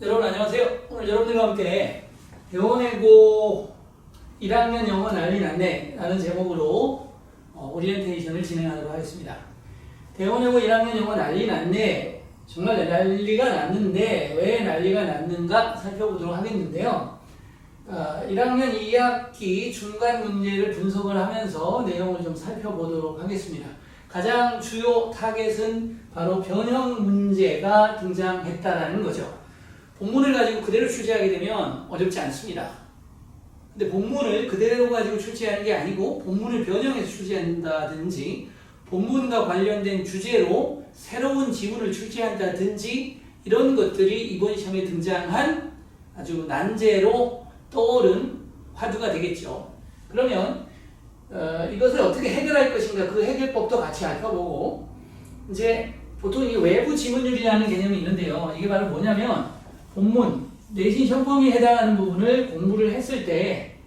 여러분 안녕하세요. 오늘 여러분들과 함께 대원외고 1학년 영어 난리 났네 라는 제목으로 오리엔테이션을 진행하도록 하겠습니다. 대원외고 1학년 영어 난리 났네, 정말 난리가 났는데 왜 난리가 났는가 살펴보도록 하겠는데요. 1학년 2학기 중간 문제를 분석을 하면서 내용을 좀 살펴보도록 하겠습니다. 가장 주요 타겟은 바로 변형 문제가 등장했다라는 거죠. 본문을 가지고 그대로 출제하게 되면 어렵지 않습니다. 근데 본문을 그대로 가지고 출제하는 게 아니고 본문을 변형해서 출제한다든지 본문과 관련된 주제로 새로운 지문을 출제한다든지 이런 것들이 이번 시험에 등장한 아주 난제로 떠오른 화두가 되겠죠. 그러면 이것을 어떻게 해결할 것인가, 그 해결법도 같이 살펴보고, 이제 보통 이 외부 지문율이라는 개념이 있는데요. 이게 바로 뭐냐면 본문 내신 시험범위에 해당하는 부분을 공부를 했을 때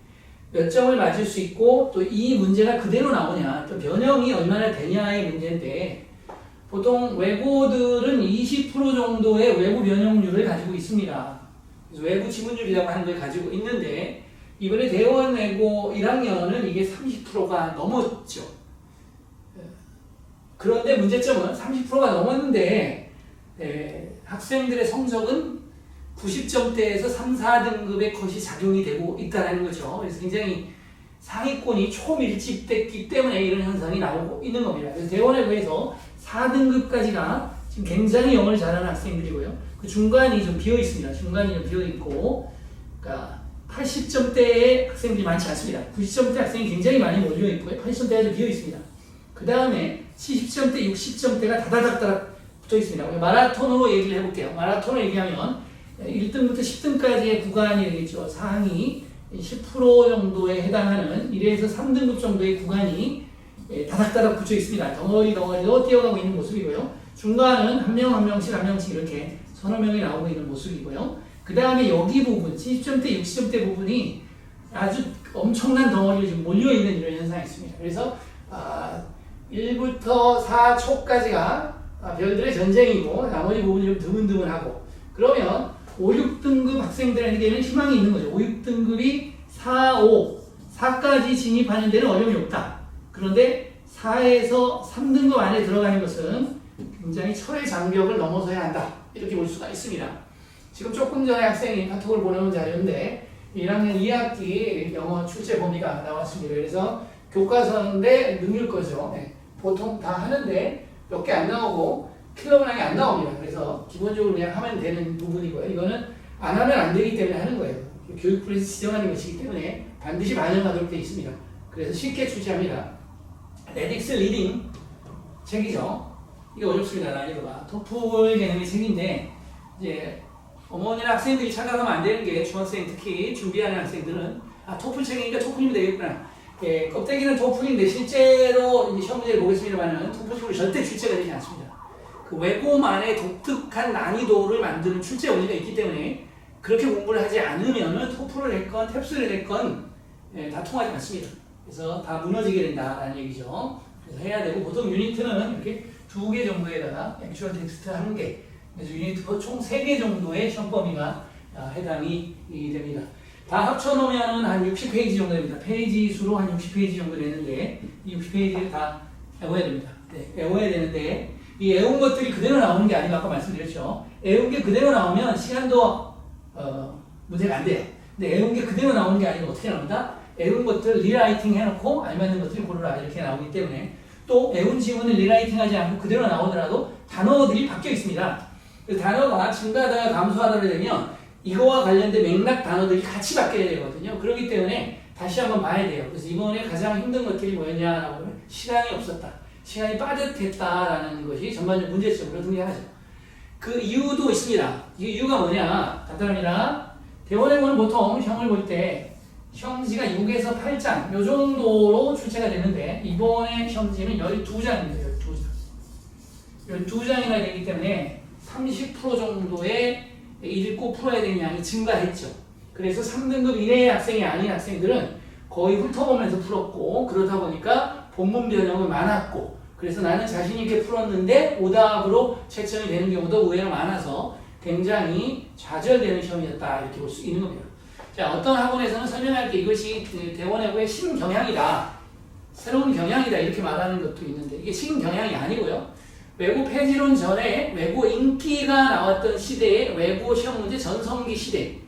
몇 점을 맞을 수 있고 또 이 문제가 그대로 나오냐, 또 변형이 얼마나 되냐의 문제인데, 보통 외고들은 20% 정도의 외부 변형률을 가지고 있습니다. 그래서 외부 지문율이라고 하는 걸 가지고 있는데 이번에 대원외고 1학년은 이게 30%가 넘었죠. 그런데 문제점은 30%가 넘었는데 학생들의 성적은 90점대에서 3, 4등급의 컷이 작용이 되고 있다는 거죠. 그래서 굉장히 상위권이 초밀집됐기 때문에 이런 현상이 나오고 있는 겁니다. 그래서 대원외고에서 4등급까지가 지금 굉장히 영어를 잘하는 학생들이고요. 그 중간이 좀 비어 있습니다. 중간이 좀 비어 있고, 그러니까 80점대의 학생들이 많지 않습니다. 90점대 학생이 굉장히 많이 몰려 있고요. 80점대가 좀 비어 있습니다. 그 다음에 70점대, 60점대가 다다닥다닥 붙어 있습니다. 마라톤으로 얘기를 해볼게요. 마라톤을 얘기하면 1등부터 10등까지의 구간이 되겠죠. 상위 10% 정도에 해당하는 1에서 3등급 정도의 구간이 다닥다닥 붙여 있습니다. 덩어리로 뛰어가고 있는 모습이고요. 중간은 한 명 한 명씩 이렇게 서너 명이 나오고 있는 모습이고요. 그 다음에 여기 부분, 70점대, 60점대 부분이 아주 엄청난 덩어리로 지금 몰려있는 이런 현상이 있습니다. 그래서 1부터 4초까지가 별들의 전쟁이고 나머지 부분이 좀 드문드문하고, 그러면 5, 6등급 학생들에게는 희망이 있는 거죠. 5, 6등급이 4, 5, 4까지 진입하는 데는 어려움이 없다. 그런데 4에서 3등급 안에 들어가는 것은 굉장히 철의 장벽을 넘어서야 한다. 이렇게 볼 수가 있습니다. 지금 조금 전에 학생이 카톡을 보내온 자료인데 1학년 2학기 영어 출제 범위가 나왔습니다. 그래서 교과서인데 능률 거죠. 보통 다 하는데 몇 개 안 나오고 킬러문항이 안 나옵니다. 그래서 기본적으로 그냥 하면 되는 부분이고요. 이거는 안 하면 안 되기 때문에 하는 거예요. 교육부에서 지정하는 것이기 때문에 반드시 반영하도록 되어 있습니다. 그래서 쉽게 출제합니다. 레딕스 리딩 책이죠. 이게 어렵습니다. 난이도가. 토플 개념의 책인데, 이제 어머니나 학생들이 착각하면 안 되는 게, 중학생 특히 준비하는 학생들은 토플 책이니까 토플이면 되겠구나. 껍데기는 토플인데 실제로 이제 시험 문제를 보겠습니다만은 토플이 절대 출제가 되지 않습니다. 그 외고만의 독특한 난이도를 만드는 출제 원리가 있기 때문에 그렇게 공부를 하지 않으면은 토플을 했건 탭스를 했건 다 통하지 않습니다. 그래서 다 무너지게 된다라는 얘기죠. 그래서 해야 되고, 보통 유니트는 이렇게 2개 정도에다가 액츄얼 텍스트 1개, 그래서 유니트가 총 3개 정도의 시험 범위가 해당이 됩니다. 다 합쳐놓으면 한 60페이지 정도 됩니다. 페이지 수로 한 60페이지 정도 되는데 이 60페이지를 다 외워야 됩니다. 외워야 되는데 이 외운 것들이 그대로 나오는 게 아니고 아까 말씀드렸죠. 외운 게 그대로 나오면 시간도 문제가 안 돼요. 근데 외운 게 그대로 나오는 게 아니고 어떻게 나온다? 외운 것들 리라이팅 해놓고 알맞는 것들을 고르라 이렇게 나오기 때문에, 또 외운 지문을 리라이팅 하지 않고 그대로 나오더라도 단어들이 바뀌어 있습니다. 그 단어가 증가하다가 감소하다가 되면 이거와 관련된 맥락 단어들이 같이 바뀌어야 되거든요. 그렇기 때문에 다시 한번 봐야 돼요. 그래서 이번에 가장 힘든 것들이 뭐였냐라고 하면 시간이 없었다, 시간이 빠듯했다라는 것이 전반적 문제점으로 등장하죠. 그 이유도 있습니다. 이 이유가 뭐냐? 간단합니다. 대원외고는 보통 시험을 볼 때 시험지가 6에서 8장 요 정도로 출제가 되는데 이번에 시험지는 12장입니다. 12장이나 되기 때문에 30% 정도의 읽고 풀어야 되는 양이 증가했죠. 그래서 3등급 이내의 학생이 아닌 학생들은 거의 훑어보면서 풀었고, 그러다 보니까 본문 변형이 많았고, 그래서 나는 자신 있게 풀었는데 오답으로 채점이 되는 경우도 의외로 많아서 굉장히 좌절되는 시험이었다 이렇게 볼 수 있는 겁니다. 자, 어떤 학원에서는 설명할 때 이것이 대원외고의 신경향이다, 새로운 경향이다 이렇게 말하는 것도 있는데 이게 신경향이 아니고요. 외고 폐지론 전에 외고 인기가 나왔던 시대의 외고 시험 문제 전성기 시대,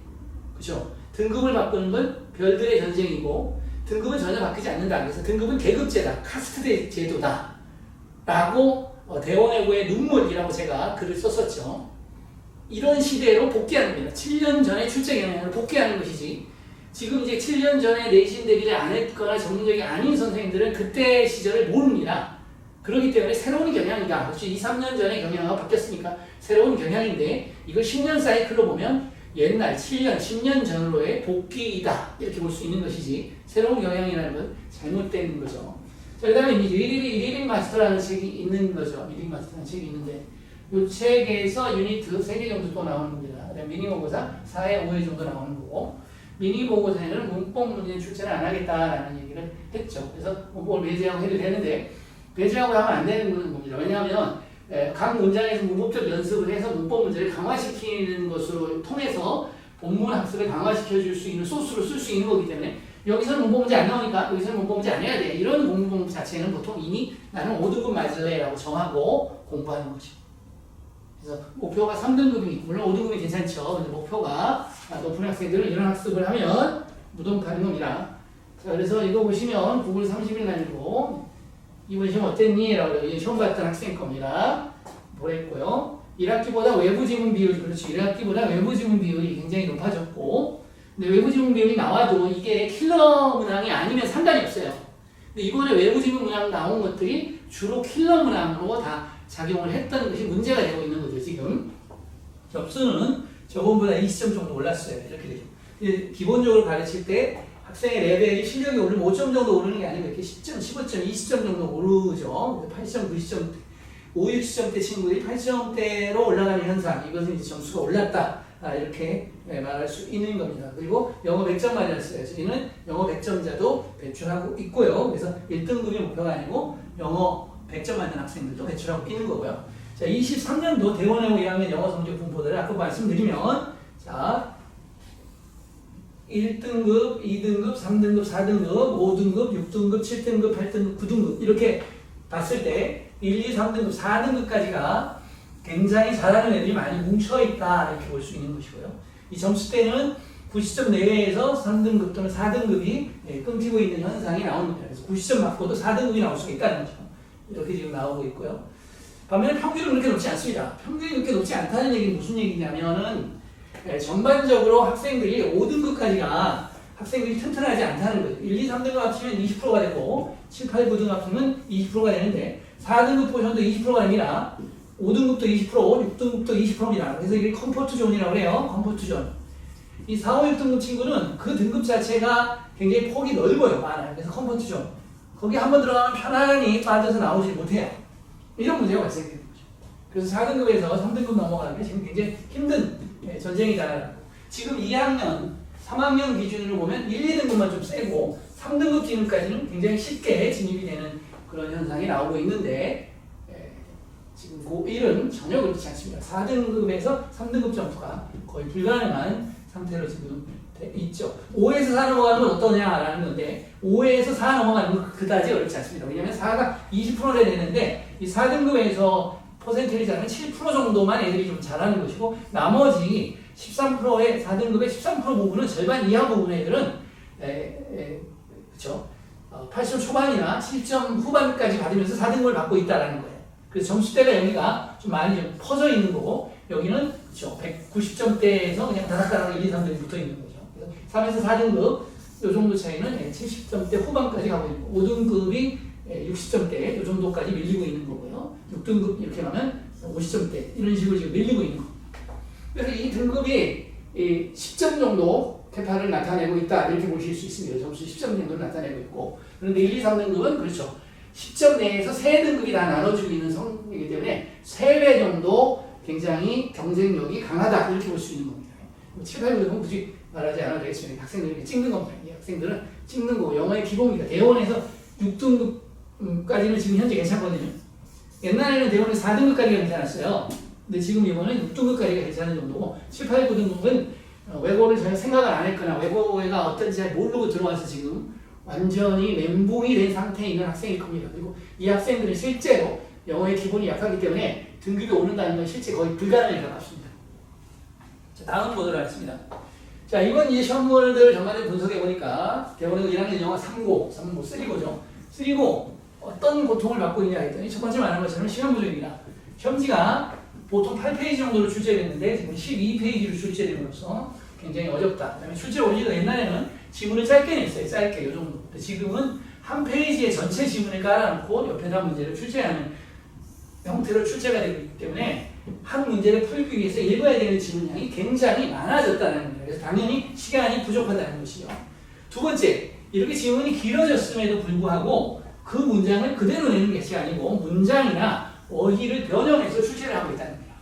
그렇죠? 등급을 바꾸는 건 별들의 전쟁이고 등급은 전혀 바뀌지 않는다. 그래서 등급은 계급제다, 카스트 제도다 라고 대원외고의 눈물이라고 제가 글을 썼었죠. 이런 시대로 복귀하는 겁니다. 7년 전에 출제 경향을 복귀하는 것이지, 지금 이제 7년 전에 내신 대비를 안 했거나 전문적이 아닌 선생님들은 그때 시절을 모릅니다. 그렇기 때문에 새로운 경향이다. 그렇지, 2, 3년 전에 경향하고 바뀌었으니까 새로운 경향인데 이걸 10년 사이클로 보면 옛날 7년, 10년 전으로의 복귀이다 이렇게 볼 수 있는 것이지, 새로운 경향이라는 건 잘못된 거죠. 자, 그 다음에 리딩 마스터라는 책이 있는 거죠. 리딩 마스터라는 책이 있는데 이 책에서 유니트 3개 정도 또 나오는 겁니다. 그다음에 미니 모고사 4회, 5회 정도 나오는 거고, 미니 모고사에는 문법 문제는 출제는 안 하겠다라는 얘기를 했죠. 그래서 문법을 배제하고 해도 되는데 배제하고 하면 안 되는 겁니다. 왜냐하면 각 문장에서 문법적 연습을 해서 문법 문제를 강화시키는 것으로 통해서 본문 학습을 강화시켜 줄 수 있는 소스로 쓸 수 있는 거기 때문에 여기서는 문법 문제 안 나오니까 여기서는 문법 문제 안 해야 돼. 이런 공부 자체는 보통 이미 나는 5등급 맞을래 라고 정하고 공부하는 거죠. 그래서 목표가 3등급이, 물론 5등급이 괜찮죠. 근데 목표가 높은 학생들은 이런 학습을 하면 무덤가는 겁니다. 자, 그래서 이거 보시면 9월 30일 날이고, 이번 시험 어땠니? 라고 시험 봤던 학생 겁니다. 뭐랬고요? 1학기보다 외부 지문 비율이, 그렇죠. 1학기보다 외부 지문 비율이 굉장히 높아졌고, 근데 외부 지문 비율이 나와도 이게 킬러 문항이 아니면 상관이 없어요. 근데 이번에 외부 지문 문항 나온 것들이 주로 킬러 문항으로 다 작용을 했다는 것이 문제가 되고 있는 거죠, 지금. 접수는 저번보다 20점 정도 올랐어요. 이렇게 되죠. 기본적으로 가르칠 때 학생의 레벨이 실력이 오르면 5점 정도 오르는 게 아니고 이렇게 10점, 15점, 20점 정도 오르죠. 80점, 90점, 5, 60점대 친구들이 80점대로 올라가는 현상, 이것은 이제 점수가 올랐다. 이렇게 말할 수 있는 겁니다. 그리고 영어 100점 맞았어요. 저희는 영어 100점자도 배출하고 있고요. 그래서 1등급이 목표가 아니고 영어 100점 맞는 학생들도 배출하고 있는 거고요. 자, 23년도 대원외고 1학년 영어 성적 분포들을 아까 말씀드리면, 자, 1등급, 2등급, 3등급, 4등급, 5등급, 6등급, 7등급, 8등급, 9등급 이렇게 봤을 때 1, 2, 3등급, 4등급까지가 굉장히 잘하는 애들이 많이 뭉쳐있다 이렇게 볼 수 있는 것이고요. 이 점수대는 90점 내외에서 3등급 또는 4등급이 끊기고 있는 현상이 나오는 겁니다. 그래서 90점 맞고도 4등급이 나올 수가 있다는 거죠. 이렇게 지금 나오고 있고요. 반면에 평균은 그렇게 높지 않습니다. 평균이 그렇게 높지 않다는 얘기는 무슨 얘기냐면은 전반적으로 학생들이 5등급까지가 학생들이 튼튼하지 않다는 거죠. 1, 2, 3등급 합치면 20%가 되고 7, 8, 9등급 합치면 20%가 되는데 4등급 포션도 20%가 아니라 5등급도 20%, 6등급도 20%입니다. 그래서 이게 컴포트 존이라고 해요. 컴포트 존. 이 4, 5, 6등급 친구는 그 등급 자체가 굉장히 폭이 넓어요. 많아요. 그래서 컴포트 존. 거기 한번 들어가면 편안히 빠져서 나오지 못해요. 이런 문제가 발생되는 거죠. 그래서 4등급에서 3등급 넘어가는 게 지금 굉장히 힘든 전쟁이다. 지금 2학년, 3학년 기준으로 보면 1, 2등급만 좀 세고 3등급 진입까지는 굉장히 쉽게 진입이 되는 그런 현상이 나오고 있는데, 지금 고1은 전혀 그렇지 않습니다. 4등급에서 3등급 점프가 거의 불가능한 상태로 지금 있죠. 5에서 4 넘어가는 건 어떠냐라는 건데 5에서 4 넘어가는 건 그다지 어렵지 않습니다. 왜냐하면 4가 20%를 되는데 이 4등급에서 퍼센테이지 하면 7% 정도만 애들이 좀 잘하는 것이고 나머지 13%의 4등급의 13% 부분은 절반 이하 부분의 애들은 그렇죠. 80점 초반이나 7점 후반까지 받으면서 4등급을 받고 있다는 거예요. 그래서 점수대가 여기가 좀 많이 좀 퍼져 있는 거고 여기는 그렇죠. 190점대에서 그냥 다닥다닥 1, 2, 3등이 붙어 있는 거죠. 그래서 3에서 4등급 이 정도 차이는 70점대 후반까지 가고 있고 5등급이 60점대 이 정도까지 밀리고 있는 거고요. 6등급 이렇게 가면 50점대 이런 식으로 지금 밀리고 있는 겁니다. 그래서 이 등급이 10점 정도 캐파를 나타내고 있다 이렇게 보실 수 있습니다. 점수 10점 정도를 나타내고 있고 그런데 1, 2, 3등급은 그렇죠. 10점 내에서 3등급이 다 나눠지고 있는 성이기 때문에 3배 정도 굉장히 경쟁력이 강하다 이렇게 볼 수 있는 겁니다. 7, 8, 9등급은 굳이 말하지 않아도 되겠습니다. 학생들이 찍는 겁니다. 이 학생들은 찍는 거고 영어의 기본입니다. 대원에서 6등급까지는 지금 현재 괜찮거든요. 옛날에는 대원에서 4등급까지가 괜찮았어요. 근데 지금 이거는 6등급까지가 괜찮은 정도고 7, 8, 9등급은 외고를 전혀 생각을 안 했거나 외고가 어떤지 잘 모르고 들어와서 지금 완전히 멘붕이 된 상태에 있는 학생일 겁니다. 그리고 이 학생들은 실제로 영어의 기본이 약하기 때문에 등급이 오른다는 건 실제 거의 불가능에 가깝습니다. 자, 다음 보도록 하겠습니다. 자, 이번 이제 시험물들 전반적으로 분석해 보니까 대원외고 1학년 영어 3고, 3고죠. 3고 어떤 고통을 받고 있냐 했더니 첫 번째 말한 것처럼 시간 부족입니다. 시험지가 보통 8페이지 정도로 출제됐는데 지금 12페이지로 출제됨으로써 굉장히 어렵다. 그다음에 출제 원리도 옛날에는 지문을 짧게 냈어요. 짧게 이 정도. 근데 지금은 한 페이지에 전체 지문을 깔아놓고 옆에다 문제를 출제하는 형태로 출제가 되고 있기 때문에 한 문제를 풀기 위해서 읽어야 되는 지문량이 굉장히 많아졌다는 겁니다. 그래서 당연히 시간이 부족하다는 것이죠. 두 번째, 이렇게 지문이 길어졌음에도 불구하고 그 문장을 그대로 내는 것이 아니고 문장이나 어휘를 변형해서 출제를 하고 있다는 겁니다.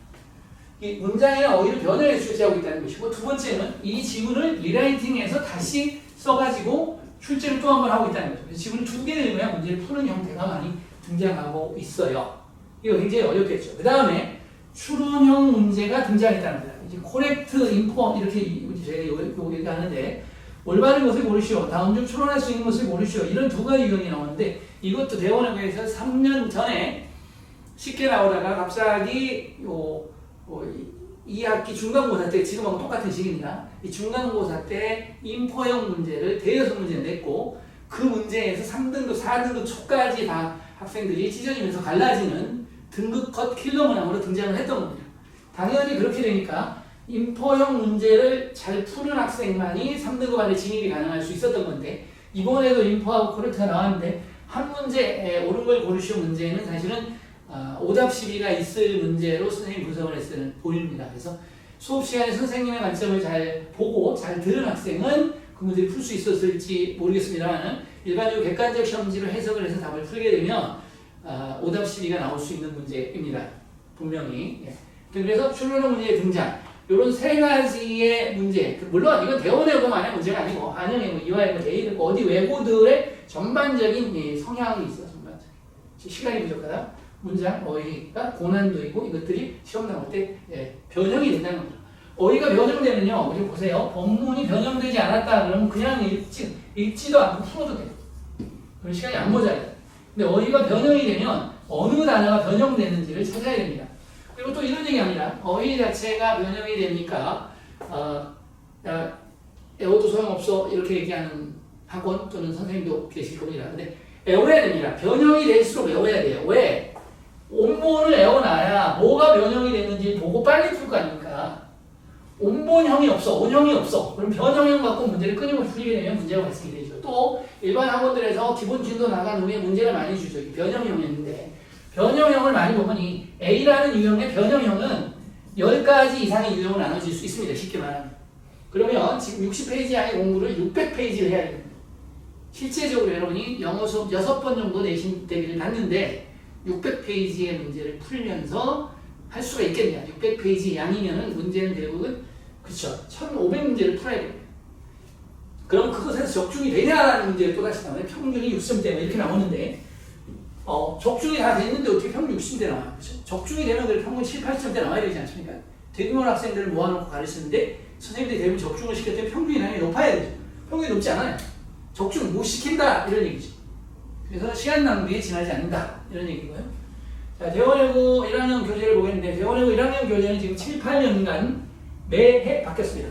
이 문장이나 어휘를 변형해서 출제하고 있다는 것이고, 두 번째는 이 지문을 리라이팅해서 다시 써가지고 출제를 또 한 번 하고 있다는 거죠. 지문을 2개를 읽어야 문제를 푸는 형태가 많이 등장하고 있어요. 이거 굉장히 어렵겠죠. 그 다음에 추론형 문제가 등장했다는 겁니다. 이제 코렉트, 인포 이렇게 제가 요 얘기하는데 올바른 것을 고르시오. 다음 중 추론할 수 있는 것을 고르시오. 이런 두 가지 유형이 나오는데 이것도 대원외고에서 3년 전에 쉽게 나오다가 갑자기 2학기 중간고사 때 지금하고 똑같은 시기입니다. 이 중간고사 때 인포형 문제를 대여섯 문제 냈고 그 문제에서 3등급, 4등급 초까지 다 학생들이 찢어지면서 갈라지는 등급 컷 킬러 문항으로 등장을 했던 겁니다. 당연히 그렇게 되니까 인포형 문제를 잘 푸는 학생만이 3등급 안에 진입이 가능할 수 있었던 건데 이번에도 인포하고 코렉트가 나왔는데 한 문제 옳은 걸 고르시오 문제는 사실은 오답 시비가 있을 문제로 선생님이 분석을 했을 보입니다. 그래서 수업 시간에 선생님의 관점을 잘 보고 잘 들은 학생은 그 문제를 풀 수 있었을지 모르겠습니다만 일반적으로 객관적 시험지로 해석을 해서 답을 풀게 되면 오답 시비가 나올 수 있는 문제입니다. 분명히. 예. 그래서 추론형 문제의 등장. 이런 세 가지의 문제. 물론 이건 대원외고만의 문제가 아니고 한영외고, 이화외고, 대일외고 어디 외고들의 전반적인 성향이 있어요. 전반적인. 시간이 부족하다. 문장, 어휘가 고난도이고 이것들이 시험 나올 때 변형이 된다는 겁니다. 어휘가 변형되면요. 우리 보세요. 본문이 변형되지 않았다 그러면 그냥 읽지도 않고 풀어도 돼요. 그럼 시간이 안 모자라요. 근데 어휘가 변형이 되면 어느 단어가 변형되는지를 찾아야 됩니다. 그리고 또 이런 얘기합니다. 어휘 자체가 변형이 되니까 애워도 소용없어 이렇게 얘기하는 학원 또는 선생님도 계실 겁니다. 근데 애워야 됩니다. 변형이 될수록 외워야 돼요. 왜? 온본을 애워놔야 뭐가 변형이 됐는지 보고 빨리 풀 거 아닙니까? 온본형이 없어, 온형이 없어. 그럼 변형형 갖고 문제를 끊임없이 풀리게 되면 문제가 발생이 되죠. 또 일반 학원들에서 기본 진도 나간 후에 문제를 많이 주죠. 변형형이었는데 변형형을 많이 보면 이 A라는 유형의 변형형은 10가지 이상의 유형으로 나눠질 수 있습니다. 쉽게 말하면. 그러면 지금 60페이지 안의 공부를 600페이지를 해야 됩니다. 실제적으로 여러분이 영어 수업 6번 정도 내신 대비를 봤는데 600페이지의 문제를 풀면서 할 수가 있겠냐. 600페이지 양이면은 문제는 대부분 그렇죠. 1500문제를 풀어야 됩니다. 그럼 그것에서 적중이 되냐라는 문제를 또다시 나오는데 평균이 60점대 이렇게 나오는데 적중이 다 됐는데 어떻게 평균 60대 나와요? 그렇죠? 적중이 되면 그래도 평균 7, 80점대 나와야 되지 않습니까? 대규모 학생들을 모아놓고 가르치는데 선생님들이 대부분 적중을 시킬 때 평균이 당연히 높아야 되죠. 평균이 높지 않아요. 적중 못 시킨다 이런 얘기죠. 그래서 시간 낭비에 지나지 않는다 이런 얘기고요. 자, 대원외고 1학년 교재를 보겠는데 대원외고 1학년 교재는 지금 7, 8년간 매해 바뀌었습니다.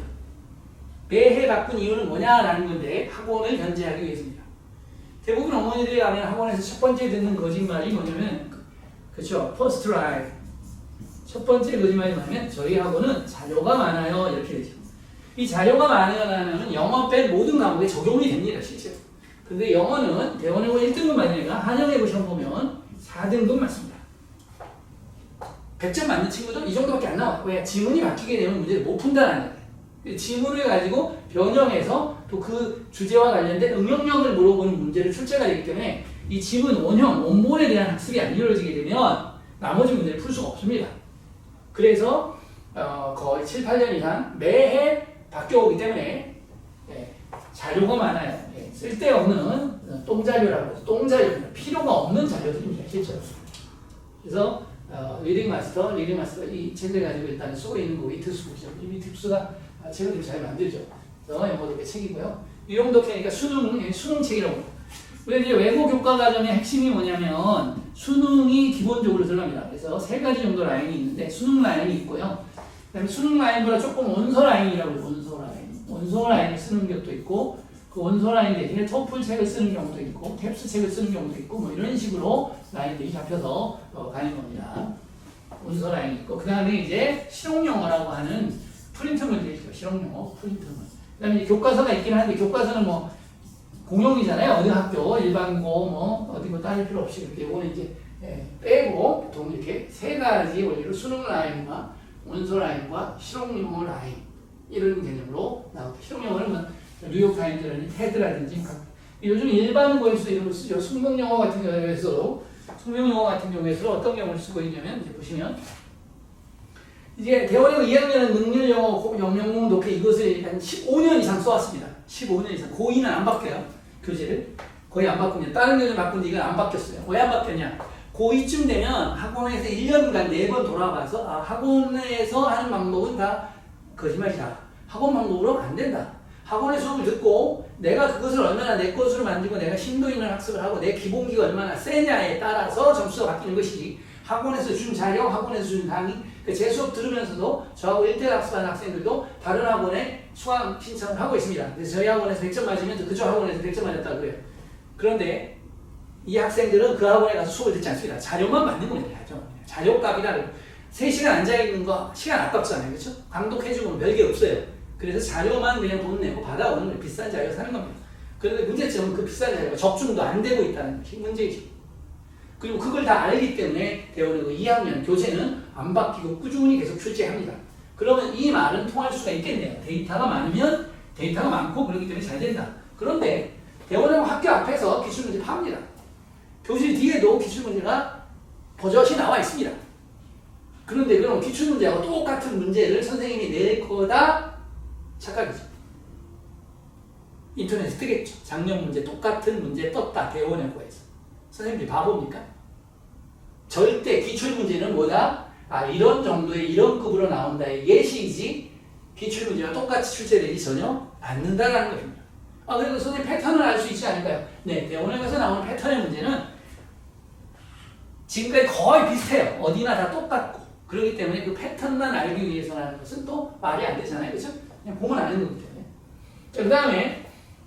매해 바꾼 이유는 뭐냐라는 건데 학원을 견제하기 위해서입니다. 대부분 어머니들이 아는 학원에서 첫 번째 듣는 거짓말이 뭐냐면 그렇죠. 퍼스트 라이 첫 번째 거짓말이 뭐냐면 저희 학원은 자료가 많아요 이렇게 되죠. 이 자료가 많으면 영어 뺀 모든 과목에 적용이 됩니다. 실제로. 근데 영어는 대원외고 1등급 맞는 애가 한영외고 시험 보면 4등급 맞습니다. 100점 맞는 친구도 이 정도밖에 안 나와요. 왜? 지문이 바뀌게 되면 문제를 못 푼다는 거예요. 지문을 가지고 변형해서 또 그 주제와 관련된 응용력을 물어보는 문제를 출제가 되기 때문에 이 지문 원형, 원본에 대한 학습이 안 이루어지게 되면 나머지 문제를 풀 수가 없습니다. 그래서 거의 7, 8년 이상 매해 바뀌어오기 때문에 자료가 많아요. 쓸데없는 똥자료라고 해서 똥자료, 필요가 없는 자료들입니다. 실제로. 그래서 리딩 마스터 이 책을 가지고 일단 쓰고 있는 거 위트수죠. 이 위트수가 책을 좀 잘 만들죠. 그래서 영어 독해 책이고요. 유형 독해니까 수능책이라고. 우리 이제 외국 교과 과정의 핵심이 뭐냐면 수능이 기본적으로 들어갑니다. 그래서 세 가지 정도 라인이 있는데 수능 라인이 있고요. 그다음에 수능 라인보다 조금 원서 라인이라고 해요. 원서 라인을 쓰는 것도 있고 그 원서 라인 대신에 토플 책을 쓰는 경우도 있고 캡스 책을 쓰는 경우도 있고 뭐 이런 식으로 라인들이 잡혀서 가는 겁니다. 원서 라인이 있고 그 다음에 이제 실용영어라고 하는 프린트 문제죠. 실용영어 프린트 문제. 그 다음에 이제 교과서가 있긴 한데 교과서는 뭐 공용이잖아요. 어느 학교 일반고 뭐 어디 뭐 따질 필요 없이 이렇게 이거는 이제 빼고 보통 이렇게 세 가지 원리로 수능 라인과 원서 라인과 실용영어 라인 이런 개념으로 나옵니다. 실용영어는 뭐 뉴욕타임즈라든지 테드라든지 요즘 일반고에서 이런 걸 쓰죠. 숙명영어 같은 경우에서 어떤 경우를 쓰고 있냐면 이제 보시면 이제 대원여고 2학년은 능률영어, 영명문 독해 이것을 한 15년 이상 써왔습니다. 15년 이상. 고2는 안 바뀌어요. 교재를. 거의 안 바꿉니다. 다른 교재 바꾼데 이건 안 바뀌었어요. 왜 안 바뀌었냐? 고2쯤 되면 학원에서 1년간 4번 돌아가서 학원에서 하는 방법은 다 거짓말이다. 학원 방법으로 안 된다. 학원의 수업을 듣고 내가 그것을 얼마나 내 것으로 만들고 내가 심도 있는 학습을 하고 내 기본기가 얼마나 세냐에 따라서 점수가 바뀌는 것이지 학원에서 준 자료, 학원에서 준 강의 제 수업 들으면서도 저하고 1대1 학습하는 학생들도 다른 학원에 수강 신청을 하고 있습니다. 그래서 저희 학원에서 100점 맞으면 그쪽 학원에서 100점 맞았다고 그래요. 그런데 이 학생들은 그 학원에 가서 수업을 듣지 않습니다. 자료만 만든 겁니다. 자료값이라는 3시간 앉아있는 거 시간 아깝잖아요. 그렇죠? 강독해주고는 별게 없어요. 그래서 자료만 그냥 돈 내고 받아오는 거예요. 비싼 자료 사는 겁니다. 그런데 문제점은 그 비싼 자료가 적중도 안 되고 있다는 것이 문제이죠. 그리고 그걸 다 알기 때문에 대원여고 2학년 교재는 안 바뀌고 꾸준히 계속 출제합니다. 그러면 이 말은 통할 수가 있겠네요. 데이터가 많으면 데이터가 많고 그렇기 때문에 잘 된다. 그런데 대원여고 학교 앞에서 기출문제 팝니다. 교실 뒤에도 기출문제가 버젓이 나와 있습니다. 그런데 그럼 기출문제하고 똑같은 문제를 선생님이 낼 거다? 착각이죠. 인터넷에 뜨겠죠. 작년 문제 똑같은 문제 떴다. 대원여고에서. 선생님들이 바보입니까? 절대 기출문제는 뭐다? 이런 정도의 이런 급으로 나온다의 예시이지 기출문제와 똑같이 출제되지 전혀 않는다는 것입니다. 그래도 선생님 패턴을 알 수 있지 않을까요? 네, 대원여고에서 나오는 패턴의 문제는 지금까지 거의 비슷해요. 어디나 다 똑같고. 그렇기 때문에 그 패턴만 알기 위해서라는 것은 또 말이 안 되잖아요. 그렇죠? 그냥 보면 아는 거기 때문에. 그 다음에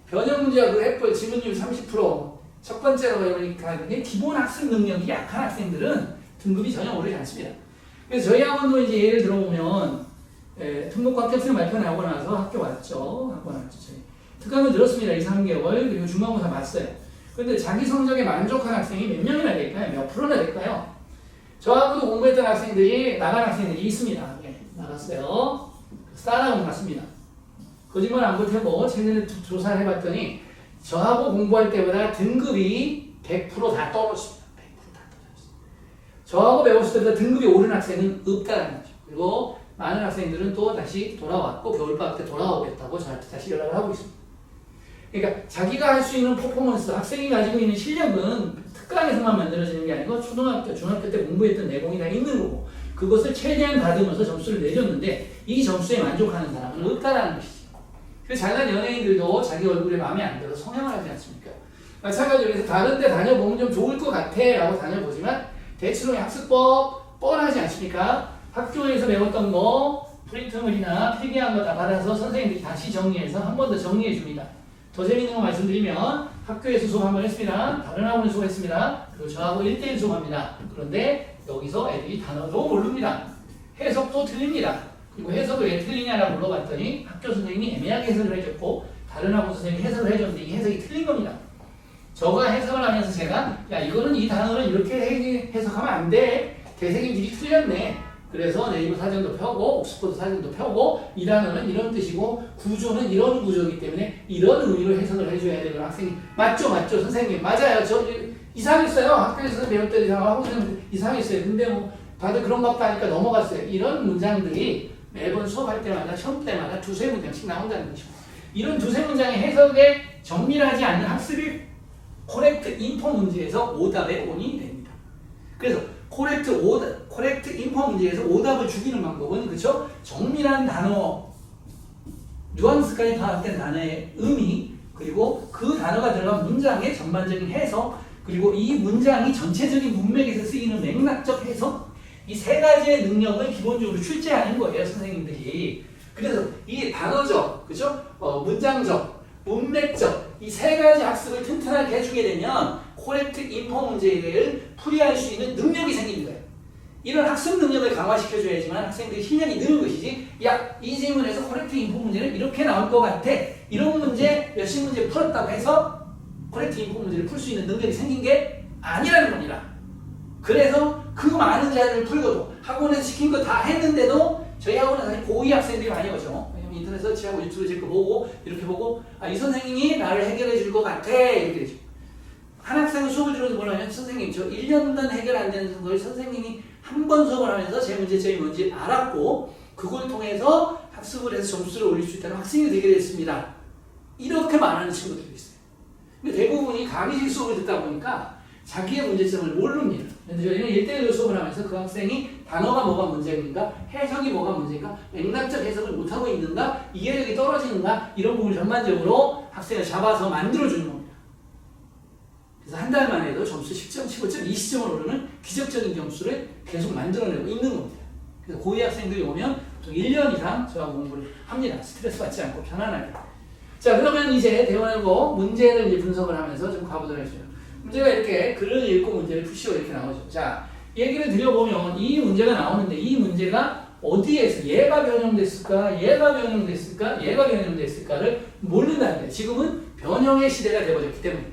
변형 문제와 그 해볼 지문율 30% 첫 번째로 배우니까 기본 학습 능력이 약한 학생들은 등급이 전혀 오르지 않습니다. 그래서 저희 학원도 이제 예를 들어보면 특목고 합격생 발표 나오고 나서 학교 왔죠. 저희. 특강을 들었습니다. 2, 3개월. 그리고 중간고사 봤어요. 그런데 자기 성적에 만족한 학생이 몇 명이나 될까요? 몇 프로나 될까요? 저하고도 공부했던 학생들이 나간 학생들이 있습니다. 나갔어요. 스타라운 갔습니다. 거짓말 안 보태고 최근에 조사를 해봤더니 저하고 공부할 때보다 등급이 100% 다 떨어졌습니다. 100% 다 떨어졌습니다. 저하고 배웠을 때보다 등급이 오른 학생은 없다는 거죠. 그리고 많은 학생들은 또 다시 돌아왔고 겨울방학 때 돌아오겠다고 저한테 다시 연락을 하고 있습니다. 그러니까 자기가 할 수 있는 퍼포먼스, 학생이 가지고 있는 실력은 특강에서만 만들어지는 게 아니고 초등학교, 중학교 때 공부했던 내공이 다 있는 거고 그것을 최대한 다듬어서 점수를 내줬는데 이 점수에 만족하는 사람은 없다라는 것이죠. 그래서 잘난 연예인들도 자기 얼굴에 마음에 안 들어 성형을 하지 않습니까? 마찬가지로 그래서 다른 데 다녀보면 좀 좋을 것 같아 라고 다녀보지만 대치동의 학습법 뻔하지 않습니까? 학교에서 배웠던 거 프린트물이나 필기한 거 다 받아서 선생님들이 다시 정리해서 한 번 더 정리해 줍니다. 더 재밌는 거 말씀드리면 학교에서 수업 한번 했습니다. 다른 학원에 수업했습니다. 그리고 저하고 1대1 수업합니다. 그런데 여기서 애들이 단어도 모릅니다. 해석도 틀립니다. 그리고 해석을 왜 틀리냐라고 물어봤더니 학교 선생님이 애매하게 해석을 해줬고 다른 학원 선생님이 해석을 해줬는데 이 해석이 틀린 겁니다. 저가 해석을 하면서 제가 야 이거는 이 단어를 이렇게 해석하면 안 돼. 대세김질이 틀렸네. 그래서 네이버 사전도 펴고 옥스퍼드 사전도 펴고 이 단어는 이런 뜻이고 구조는 이런 구조이기 때문에 이런 의미로 해석을 해줘야 되는 학생이 맞죠 선생님 맞아요. 저 이상했어요. 학교에서 배웠던 이상하고 이상했어요. 근데 뭐 다들 그런 것 같다 하니까 넘어갔어요. 이런 문장들이 매번 수업할 때마다 시험 때마다 두세 문장씩 나온다는 것이고 이런 두세 문장의 해석에 정밀하지 않는 학습이 코렉트 인포 문제에서 오답에 온이 됩니다. 그래서 코렉트 인포 문제에서 오답을 죽이는 방법은 그렇죠? 정밀한 단어, 뉘앙스까지 파악된 단어의 의미, 그리고 그 단어가 들어간 문장의 전반적인 해석, 그리고 이 문장이 전체적인 문맥에서 쓰이는 맥락적 해석, 이 세 가지의 능력을 기본적으로 출제하는 거예요, 선생님들이. 그래서 이 단어적, 그죠? 문장적, 문맥적, 이 세 가지 학습을 튼튼하게 해주게 되면 코렉트 인포 문제를 풀이할 수 있는 능력이 생기는 거예요. 이런 학습 능력을 강화시켜줘야지만 학생들이 실력이 느는 것이지, 야, 이 질문에서 코렉트 인포 문제는 이렇게 나올 것 같아. 이런 문제, 몇십 문제 풀었다고 해서 코렉트 인포 문제를 풀 수 있는 능력이 생긴 게 아니라는 겁니다. 그래서 그 많은 자료를 풀고도 학원에서 시킨 거 다 했는데도 저희 학원은 사실 고2 학생들이 많이 오죠. 왜냐면 인터넷 서치하고 유튜브 제 거 보고 이렇게 보고 이 선생님이 나를 해결해 줄 것 같아 이렇게 되죠. 한 학생은 수업을 들어도 뭐냐면 선생님 저 1년간 해결 안 되는 걸 선생님이 한 번 수업을 하면서 제 문제점이 뭔지 알았고 그걸 통해서 학습을 해서 점수를 올릴 수 있다는 학생이 되게 됐습니다. 이렇게 말하는 친구들이 있어요. 근데 대부분이 강의식 수업을 듣다 보니까 자기의 문제점을 모릅니다. 근데 저희는 1대1로 수업을 하면서 그 학생이 단어가 뭐가 문제인가, 해석이 뭐가 문제인가, 맥락적 해석을 못하고 있는가, 이해력이 떨어지는가 이런 부분을 전반적으로 학생을 잡아서 만들어주는 겁니다. 그래서 한 달만 해도 점수 10점, 15점, 20점을 오르는 기적적인 점수를 계속 만들어내고 있는 겁니다. 그래서 고2 학생들이 오면 보통 1년 이상 저하고 공부를 합니다. 스트레스 받지 않고 편안하게. 자, 그러면 이제 대원하고 문제를 이제 분석을 하면서 좀 가보도록 하겠습니다. 문제가 이렇게 글을 읽고 문제를 푸시오 이렇게 나오죠. 자, 얘기를 드려보면 이 문제가 나오는데 이 문제가 어디에서 얘가 변형됐을까, 얘가 변형됐을까, 얘가 변형됐을까를 모른다는 거예요. 지금은 변형의 시대가 되어버렸기 때문에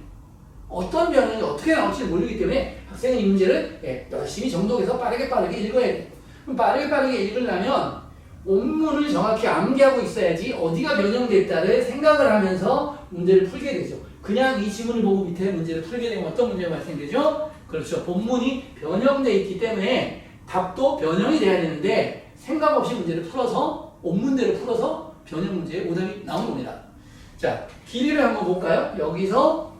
어떤 변형이 어떻게 나올지 모르기 때문에 학생은 이 문제를 열심히 정독해서 빠르게 읽어야 돼요. 그럼 빠르게 읽으려면 원문을 정확히 암기하고 있어야지 어디가 변형됐다를 생각을 하면서 문제를 풀게 되죠. 그냥 이 지문을 보고 밑에 문제를 풀게 되면 어떤 문제가 발생되죠? 그렇죠. 본문이 변형되어 있기 때문에 답도 변형이 돼야 되는데 생각 없이 문제를 풀어서 원문대로 풀어서 변형 문제에 오답이 나오는 겁니다. 자, 길이를 한번 볼까요? 여기서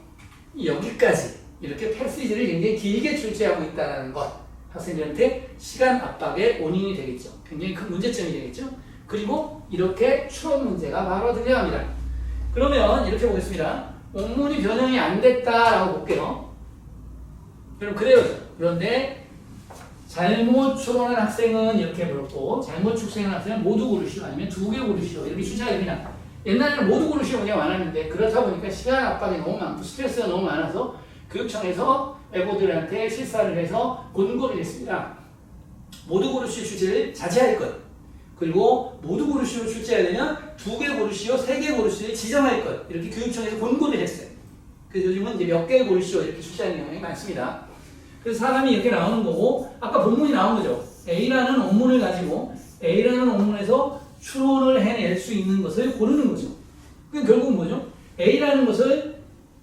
여기까지 이렇게 패시지를 굉장히 길게 출제하고 있다는 것. 학생들한테 시간 압박의 원인이 되겠죠. 굉장히 큰 문제점이 되겠죠. 그리고 이렇게 추론 문제가 바로 등장합니다. 그러면 이렇게 보겠습니다. 원문이 변형이 안 됐다라고 볼게요. 그럼 그래요. 그런데 잘못 추론한 학생은 이렇게 물었고 잘못 축소한 학생은 모두 고르시오 아니면 두 개 고르시오 이렇게 주제가 됩니다. 옛날에는 모두 고르시오 그냥 많았는데 그렇다 보니까 시간 압박이 너무 많고 스트레스가 너무 많아서 교육청에서 애고들한테 실사를 해서 권고를 했습니다. 모두 고르시오 주제를 자제할 것. 그리고 모두 고르시오 출제하려면 두 개 고르시오, 세 개 고르시오를 지정할 것. 이렇게 교육청에서 권고를 했어요. 그래서 요즘은 이제 몇 개 고르시오 이렇게 출제하는 경향이 많습니다. 그래서 사람이 이렇게 나오는 거고, 아까 본문이 나온 거죠. A라는 원문을 가지고 A라는 원문에서 추론을 해낼 수 있는 것을 고르는 거죠. 그럼 결국 뭐죠? A라는 것을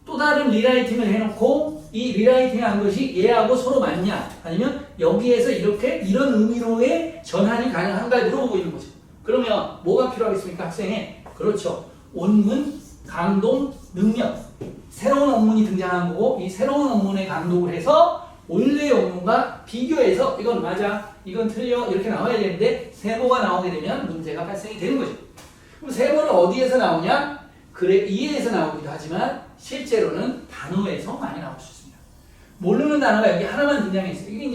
또 다른 리라이팅을 해놓고 이 리라이팅 한 것이 얘하고 서로 맞냐 아니면 여기에서 이렇게 이런 의미로의 전환이 가능한가 물어보고 있는 거죠. 그러면 뭐가 필요하겠습니까? 학생의 그렇죠. 원문, 강동, 능력 새로운 원문이 등장한 거고 이 새로운 원문에 강독을 해서 원래의 원문과 비교해서 이건 맞아, 이건 틀려 이렇게 나와야 되는데 세모가 나오게 되면 문제가 발생이 되는 거죠. 그럼 세모는 어디에서 나오냐? 그래 이해에서 나오기도 하지만 실제로는 단어에서 많이 나올 수 있습니다. 모르는 단어가 여기 하나만 등장했어요. 이게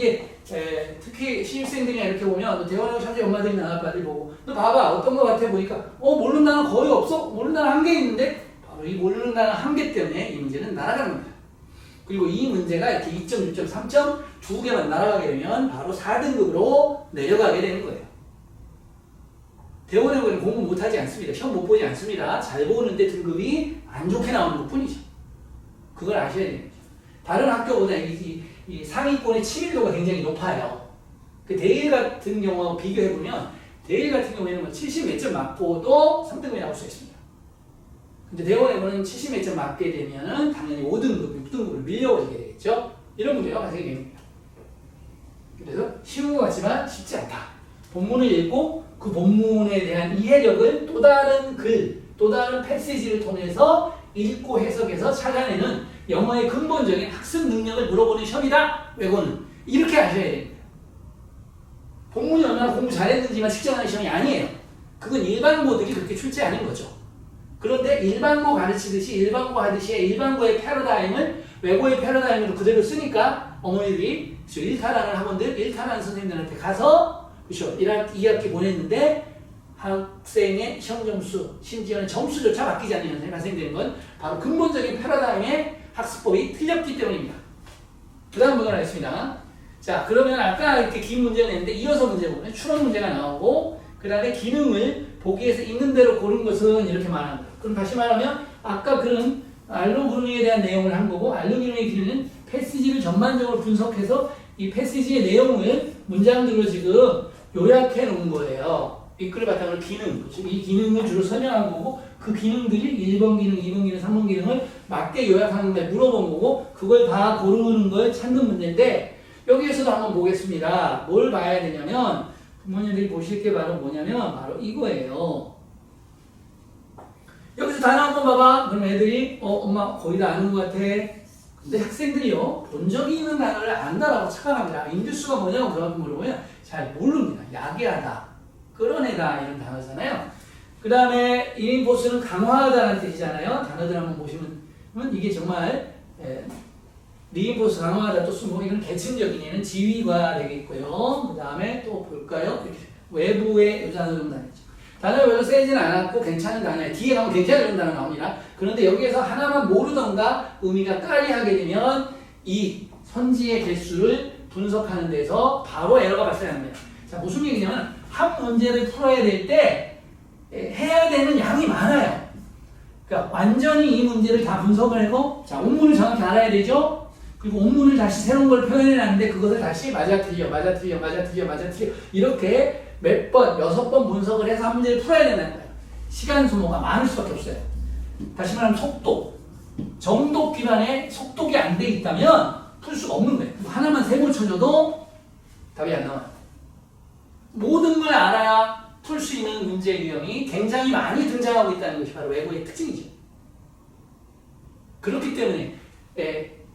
이제 특히 신입생들이나 이렇게 보면 너 대원하고 샤지 엄마들이 나아빠들 보고 너 봐봐 어떤 거 같아 보니까 모르는 단어 거의 없어? 모르는 단어 한 개 있는데 바로 이 모르는 단어 한 개 때문에 이 문제는 날아가는 겁니다. 그리고 이 문제가 이렇게 2점, 6점, 3점 두 개만 날아가게 되면 바로 4등급으로 내려가게 되는 거예요. 대원외고는 공부 못하지 않습니다. 시험 못 보지 않습니다. 잘 보는데 등급이 안 좋게 나오는 것 뿐이죠. 그걸 아셔야 됩니다. 다른 학교보다 이 상위권의 치밀도가 굉장히 높아요. 그 대일 같은 경우하고 비교해보면 대일 같은 경우에는 뭐 70 몇 점 맞고도 3등급이 나올 수 있습니다. 근데 대원외고는 70 몇 점 맞게 되면은 당연히 5등급, 6등급을 밀려버리게 되겠죠. 이런 문제가 발생이 됩니다. 그래서 쉬운 것 같지만 쉽지 않다. 본문을 읽고 그 본문에 대한 이해력을 또 다른 글, 또 다른 패시지를 통해서 읽고 해석해서 찾아내는 영어의 근본적인 학습 능력을 물어보는 시험이다. 외고는. 이렇게 아셔야 됩니다. 본문이 얼마나 공부 잘했는지만 측정하는 시험이 아니에요. 그건 일반고들이 그렇게 출제하는 거죠. 그런데 일반고 가르치듯이 일반고 하듯이 일반고의 패러다임을 외고의 패러다임으로 그대로 쓰니까 어머니들이 그렇죠. 1타라는 학원들, 1타라는 선생님들한테 가서 그렇죠. 2학기 보냈는데 학생의 시험 점수, 심지어는 점수조차 바뀌지 않는 현상이 발생되는 건 바로 근본적인 패러다임의 학습법이 틀렸기 때문입니다. 그 다음 보도록 하겠습니다. 자, 그러면 아까 이렇게 긴 문제를 냈는데 이어서 문제 보면 추론 문제가 나오고 그 다음에 기능을 보기에서 있는 대로 고른 것은 이렇게 말합니다. 그럼 다시 말하면 아까 그런 알로 기능에 대한 내용을 한 거고 알로 기능의 길이는 패시지를 전반적으로 분석해서 이 패시지의 내용을 문장들로 지금 요약해 놓은 거예요. 이 글을 바탕으로 기능, 이 기능을 주로 설명한 거고 그 기능들이 1번 기능, 2번 기능, 3번 기능을 맞게 요약하는 데 물어본 거고 그걸 다 고르는 걸 찾는 문제인데 여기에서도 한번 보겠습니다. 뭘 봐야 되냐면 부모님들이 보실 게 바로 뭐냐면 바로 이거예요. 여기서 단어 한번 봐봐. 그럼 애들이 엄마 거의 다 아는 것 같아. 근데 학생들이요 본 적이 있는 단어를 안다라고 착각합니다. 인듀스가 뭐냐고 그렇게 물어보면 잘 모릅니다. 야기하다, 끌어내다 이런 단어잖아요. 그 다음에 인포스는 강화하다는 뜻이잖아요. 단어들 한번 보시면 이게 정말 리인포스 강화하다 또 쓰고 이건 계층적인 얘는 지위가 되겠고요. 그 다음에 또 볼까요? 외부의 단어 좀 다녔죠. 단어가 별로 세지는 않았고 괜찮은 단어예요. 뒤에 가면 괜찮은 단어 나옵니다. 그런데 여기에서 하나만 모르던가 의미가 까리하게 되면 이 선지의 개수를 분석하는 데서 바로 에러가 발생합니다. 자, 무슨 얘기냐면 한 문제를 풀어야 될 때 해야 되는 양이 많아요. 그러니까 완전히 이 문제를 다 분석을 하고 자, 온문을 정확히 알아야 되죠. 그리고 온문을 다시 새로운 걸 표현해놨는데 그것을 다시 맞아 틀려 이렇게 몇 번, 6번 분석을 해서 한 문제를 풀어야 된다는 거예요. 시간 소모가 많을 수밖에 없어요. 다시 말하면 속도, 정독 기반에 속독이 안 돼 있다면 풀 수가 없는 거예요. 하나만 세모 쳐줘도 답이 안 나와요. 모든 걸 알아야 풀 수 있는 문제 유형이 굉장히 많이 등장하고 있다는 것이 바로 외고의 특징이죠. 그렇기 때문에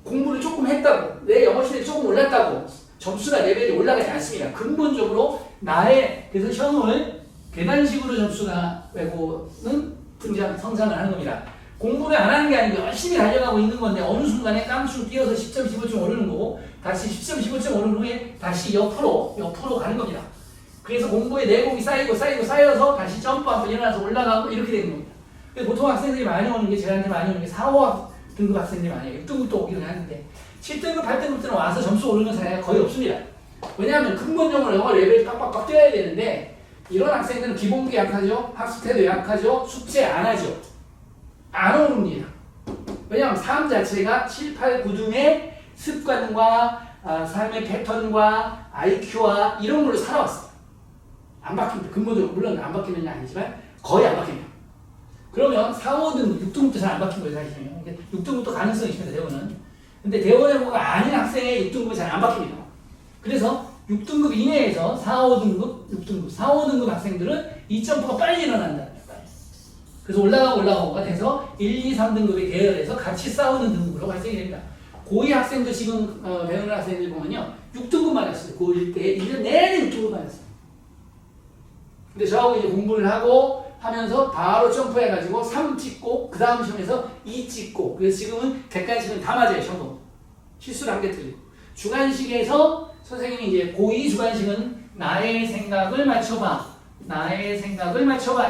공부를 조금 했다고, 내 영어 실력이 조금 올랐다고 점수가 레벨이 올라가지 않습니다. 근본적으로 그래서 시험을 계단식으로 점수가 외고는 성장을 하는 겁니다. 공부를 안 하는 게 아니고 열심히 달려가고 있는 건데 어느 순간에 깡충 뛰어서 10점, 15점 오르는 거고 다시 10점, 15점 오른 후에 다시 옆으로 가는 겁니다. 그래서 공부의 내공이 쌓여서 다시 점프 한번 일어나서 올라가고 이렇게 되는 겁니다. 보통 학생들이 많이 오는 게 제한테 많이 오는 게 4, 5 등급 학생들이 많이 해요. 6등급도 오기는 하는데 7등급, 8등급 때는 와서 점수 오르는 사례가 거의 없습니다. 왜냐하면 근본적으로 영어 레벨이 빡빡 뛰어야 되는데 이런 학생들은 기본기 약하죠. 학습 태도 약하죠. 숙제 안 하죠. 안 오릅니다. 왜냐하면 삶 자체가 7, 8, 9등의 습관과 삶의 패턴과 IQ와 이런 걸로 살아왔어요. 안 바뀝니다. 근본적으로 물론 안 바뀌는 게 아니지만 거의 안 바뀝니다. 그러면 4, 5등, 6등부터 잘 안 바뀐 거예요. 사실은요. 6등부터 가능성이 있습니다. 대원은. 근데 대원외고가 아닌 학생의 6등급은 잘 안 바뀝니다. 그래서 6등급 이내에서 4, 5등급, 6등급, 4, 5등급 학생들은 이 점프가 빨리 일어난다는 거예요. 그래서 올라가고가 돼서 1, 2, 3등급이 계열해서 같이 싸우는 등급으로 발생이 됩니다. 고2 학생도 지금 배우는 학생들 보면요. 6등급 맞았어요. 고1 때 1년 내내 6등급 맞았어요. 근데 저하고 이제 공부를 하면서 바로 점프해가지고 3 찍고 그 다음 시험에서 2 찍고 그래서 지금은 객관식은 다 맞아요. 전부. 실수를 한 개 틀리고. 주관식에서 선생님이 이제 고2 주관식은 나의 생각을 맞춰봐.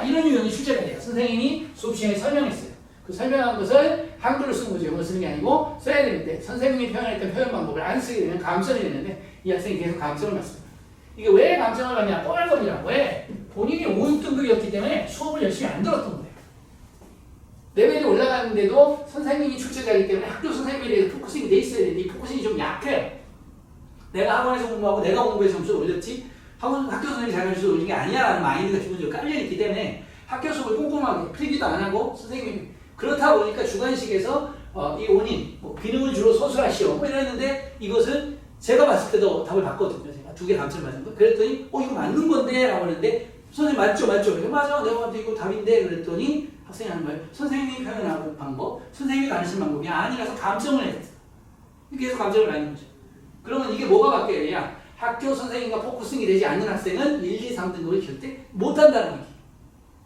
이런 유형이 출제가 돼요. 선생님이 수업 시간에 설명했어요. 그 설명한 것을 한글로 쓴 거죠. 영어로 쓰는 게 아니고 써야 되는데 선생님이 표현했던 표현 방법을 안 쓰게 되면 감점이 되는데 이 학생이 계속 감점을 받습니다. 이게 왜 감점을 받냐? 뻔한 겁니다. 왜? 본인이 5, 6등급이었기 때문에 수업을 열심히 안 들었던 거예요. 레벨이 올라가는데도 선생님이 출제자이기 때문에 학교 선생님에 대해서 포커싱이 돼 있어야 되는데 이 포커싱이 좀 약해요. 내가 학원에서 공부하고 내가 공부해서 점수를 올렸지 학교 선생님이 잘 가르쳐서 올린 게 아니야라는 마인드가 기본적으로 깔려있기 때문에 학교 수업을 꼼꼼하게 필기도 안 하고 선생님이 그렇다 보니까 주관식에서 이 원인, 기능을 주로 소수하시오 이랬는데 이것을 제가 봤을 때도 답을 봤거든요. 제가 2개 감점을 맞은 거. 그랬더니 이거 맞는 건데 라고 하는데 선생님 맞죠? 맞아 내가 봐도 이거 답인데 그랬더니 학생이 하는 거예요. 선생님이 표현하는 방법, 선생님이 가르치는 방법이 아니라서 감점을 했어요. 계속 감점을 받는 거죠. 그러면 이게 뭐가 바뀌어야 되냐? 학교 선생님과 포커싱이 되지 않는 학생은 1, 2, 3등급을 절대 못한다는 얘기.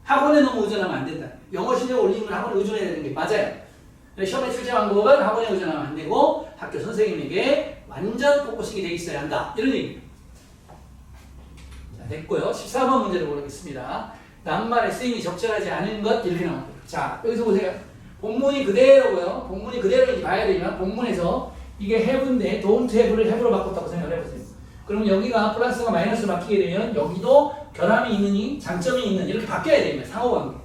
학원에 너무 의존하면 안 된다. 영어 실력 올리는 건 학원에 의존해야 되는 게 맞아요. 시험에 출제 방법은 학원에 의존하면 안 되고 학교 선생님에게 완전 포커싱이 돼 있어야 한다. 이런 얘기입니다. 자, 됐고요. 14번 문제를 보겠습니다. 낱말의 쓰임이 적절하지 않은 것 이렇게 나옵니다. 자, 여기서 보세요. 본문이 그대로고요. 본문이 그대로인지 봐야 되지만 본문에서 이게 have인데 don't have를 have로 바꿨다고 생각을 해보세요. 그러면 여기가 플러스가 마이너스로 바뀌게 되면 여기도 결함이 있느니 장점이 있는 이렇게 바뀌어야 됩니다. 상호관계.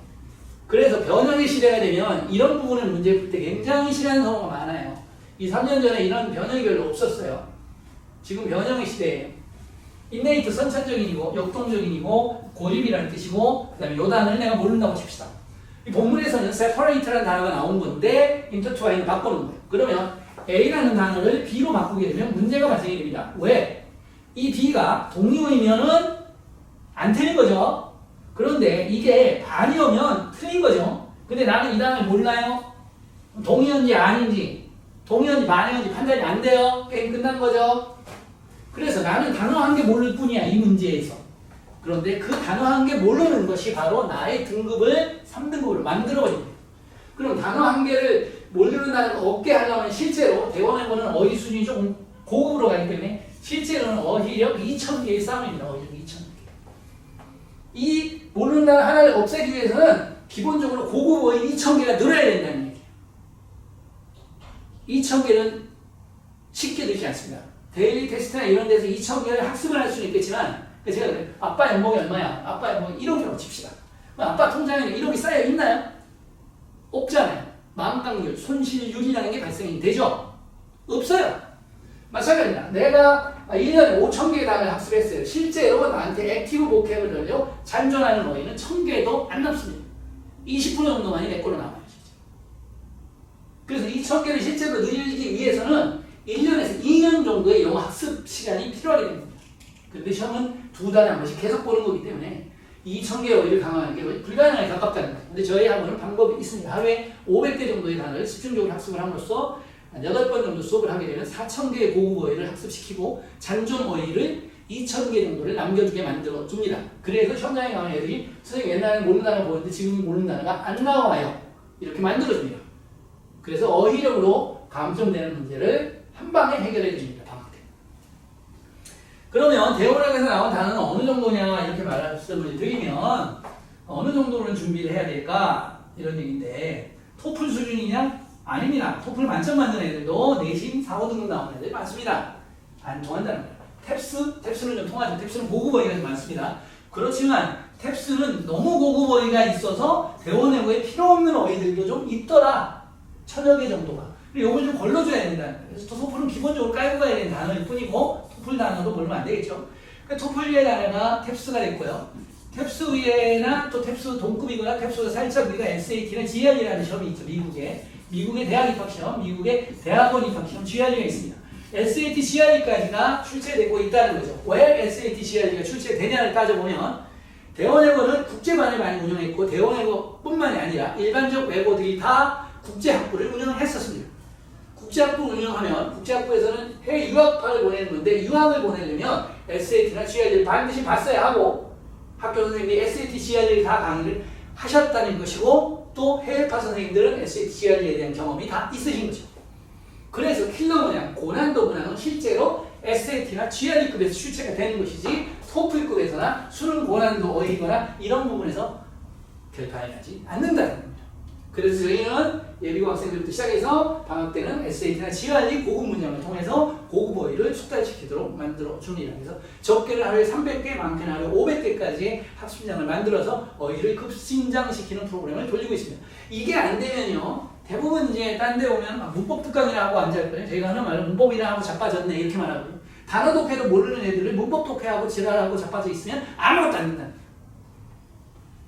그래서 변형의 시대가 되면 이런 부분을 문제 풀 때 굉장히 싫어하는 경우가 많아요. 이 3년 전에 이런 변형이 별로 없었어요. 지금 변형의 시대예요. 인네이트 선천적인이고 역동적인이고 고립이라는 뜻이고 그 다음에 요 단어를 내가 모른다고 칩시다. 이 본문에서는 separate라는 단어가 나온 건데 intertwine을 바꾸는 거예요. 그러면 A라는 단어를 B로 바꾸게 되면 문제가 발생이 됩니다. 왜? 이 B가 동의어이면은 안 틀린 거죠. 그런데 이게 반이오면 틀린 거죠. 근데 나는 이 단어를 몰라요. 동의어인지 아닌지, 동의어인지 반이어인지 판단이 안 돼요. 게임 끝난 거죠. 그래서 나는 단어 한 개 모를 뿐이야, 이 문제에서. 그런데 그 단어 한 개 모르는 것이 바로 나의 등급을 3등급으로 만들어버립니다. 그럼 단어 한 개를 모르는다는 거 없게 하려면 실제로 대원해보는 어휘 수준이 조금 고급으로 가기 때문에 실제로는 어휘력 2000개의 싸움입니다. 어휘력 2000개. 이 모르는다는 하나를 없애기 위해서는 기본적으로 고급 어휘 2000개가 늘어야 된다는 얘기예요. 2000개는 쉽게 되지 않습니다. 데일리 테스트나 이런 데서 2000개를 학습을 할 수는 있겠지만 제가 그래요. 아빠 연봉이 얼마야? 아빠 연봉이 1억이라고 칩시다. 아빠 통장에 1억이 쌓여 있나요? 없잖아요. 마음강률, 손실률이라는 게 발생이 되죠? 없어요. 마찬가지입니다. 내가 1년에 5,000개의 단어를 학습했어요. 실제로 나한테 액티브 보캡을 잔존하는 어휘는 1,000개도 안 남습니다. 20% 정도만이 내 거로 남아요. 그래서 2,000개를 실제로 늘리기 위해서는 1년에서 2년 정도의 영어 학습 시간이 필요하게 됩니다. 근데 시험은 2달에 한 번씩 계속 보는 거기 때문에 2,000개의 어휘를 강화하는 게 불가능하게 가깝다는 거예요. 근데 저희 학원은 방법이 있습니다. 하루에 500개 정도의 단어를 집중적으로 학습을 함으로써 8번 정도 수업을 하게 되면 4,000개의 고급 어휘를 학습시키고 잔존 어휘를 2,000개 정도를 남겨주게 만들어줍니다. 그래서 현장에 가면 애들이 선생님 옛날에 모르는 단어 보는데 지금 모르는 단어가 안 나와요. 이렇게 만들어줍니다. 그래서 어휘력으로 감점되는 문제를 한 방에 해결해 줍니다. 방학 때. 그러면 대원학에서 나온 단어는 어느 정도냐 이렇게 말씀을 드리면 어느 정도는 준비를 해야 될까 이런 얘기인데 토플 수준이냐? 아닙니다. 토플 만점 맞는 애들도 내신 4, 5등급 나오는 애들이 많습니다. 안 통한다는 거예요. 탭스는 좀 통하죠. 탭스는 고급 어휘가 좀 많습니다. 그렇지만 탭스는 너무 고급 어휘가 있어서 대원외고에 필요 없는 어휘들도 좀 있더라. 1000여 개 정도가. 그리고 이걸 좀 걸러줘야 된다. 그래서 토플은 기본적으로 깔고 가야 되는 단어일 뿐이고 토플 단어도 모르면 안 되겠죠. 그러니까 토플 위에 단어가 탭스가 됐고요. 탭스 위에나 또 탭스 동급이거나 탭스가 살짝 위가 SAT나 GRE라는 시험이 있죠. 미국의 대학 입학시험, 미국의 대학원 입학시험 GRE가 있습니다. SAT, GRE까지가 출제되고 있다는 거죠. 왜 SAT, GRE가 출제되냐를 따져보면 대원외고는 국제반을 많이 운영했고 대원외고뿐만이 아니라 일반적 외고들이 다 국제학부를 운영을 했었습니다. 국제학부 운영하면 국제학부에서는 해외 유학파를 보내는 건데 유학을 보내려면 SAT나 GRE를 반드시 봤어야 하고 학교 선생님이 SAT, GRE를 다 강의를 하셨다는 것이고 또 해외파 선생님들은 SAT, GRE에 대한 경험이 다 있으신 거죠. 그래서 킬러 문항, 고난도 문항은 실제로 SAT나 GRE급에서 출제가 되는 것이지 토플급에서나 수능 고난도 어휘거나 이런 부분에서 결판이 나지 않는다는 겁니다. 그래서 저희는 예비고 학생들부터 시작해서 방학 때는 SAT나 GRE 고급 문장을 통해서 고급 어휘를 숙달시키도록 만들어줍니다. 그래서 적게는 하루에 300개, 많게는 하루에 500개까지의 학습문장을 만들어서 어휘를 급신장시키는 프로그램을 돌리고 있습니다. 이게 안 되면요. 대부분 이제 딴 데 오면 문법 특강이라 하고 앉아있거든요. 저희가 하는 말은 문법이라 하고 자빠졌네 이렇게 말하거든요. 단어 독해도 모르는 애들을 문법 독해하고 지랄하고 자빠져 있으면 아무것도 안 된다.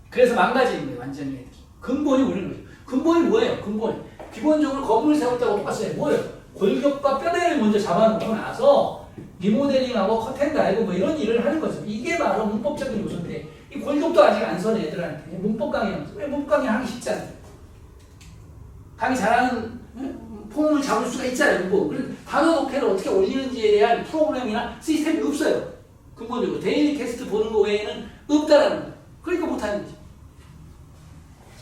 그래서 망가지는 거예요. 완전히 애들이. 근본이 오는 거죠. 근본이 뭐예요? 근본이. 기본적으로 건물을 세울 때하고 똑같아요. 뭐예요? 골격과 뼈대를 먼저 잡아놓고 나서 리모델링하고 커튼 달고 뭐 이런 일을 하는 거죠. 이게 바로 문법적인 요소인데 이 골격도 아직 안 서는 애들한테 문법 강의하면서 왜 문법 강의 하기 쉽지 않아요? 강의 잘하는 폼을 잡을 수가 있잖아요. 뭐. 그래서 단어 독해를 어떻게 올리는지에 대한 프로그램이나 시스템이 없어요. 근본적으로 데일리 테스트 보는 거 외에는 없다라는 거예요. 그러니까 못하는 거죠.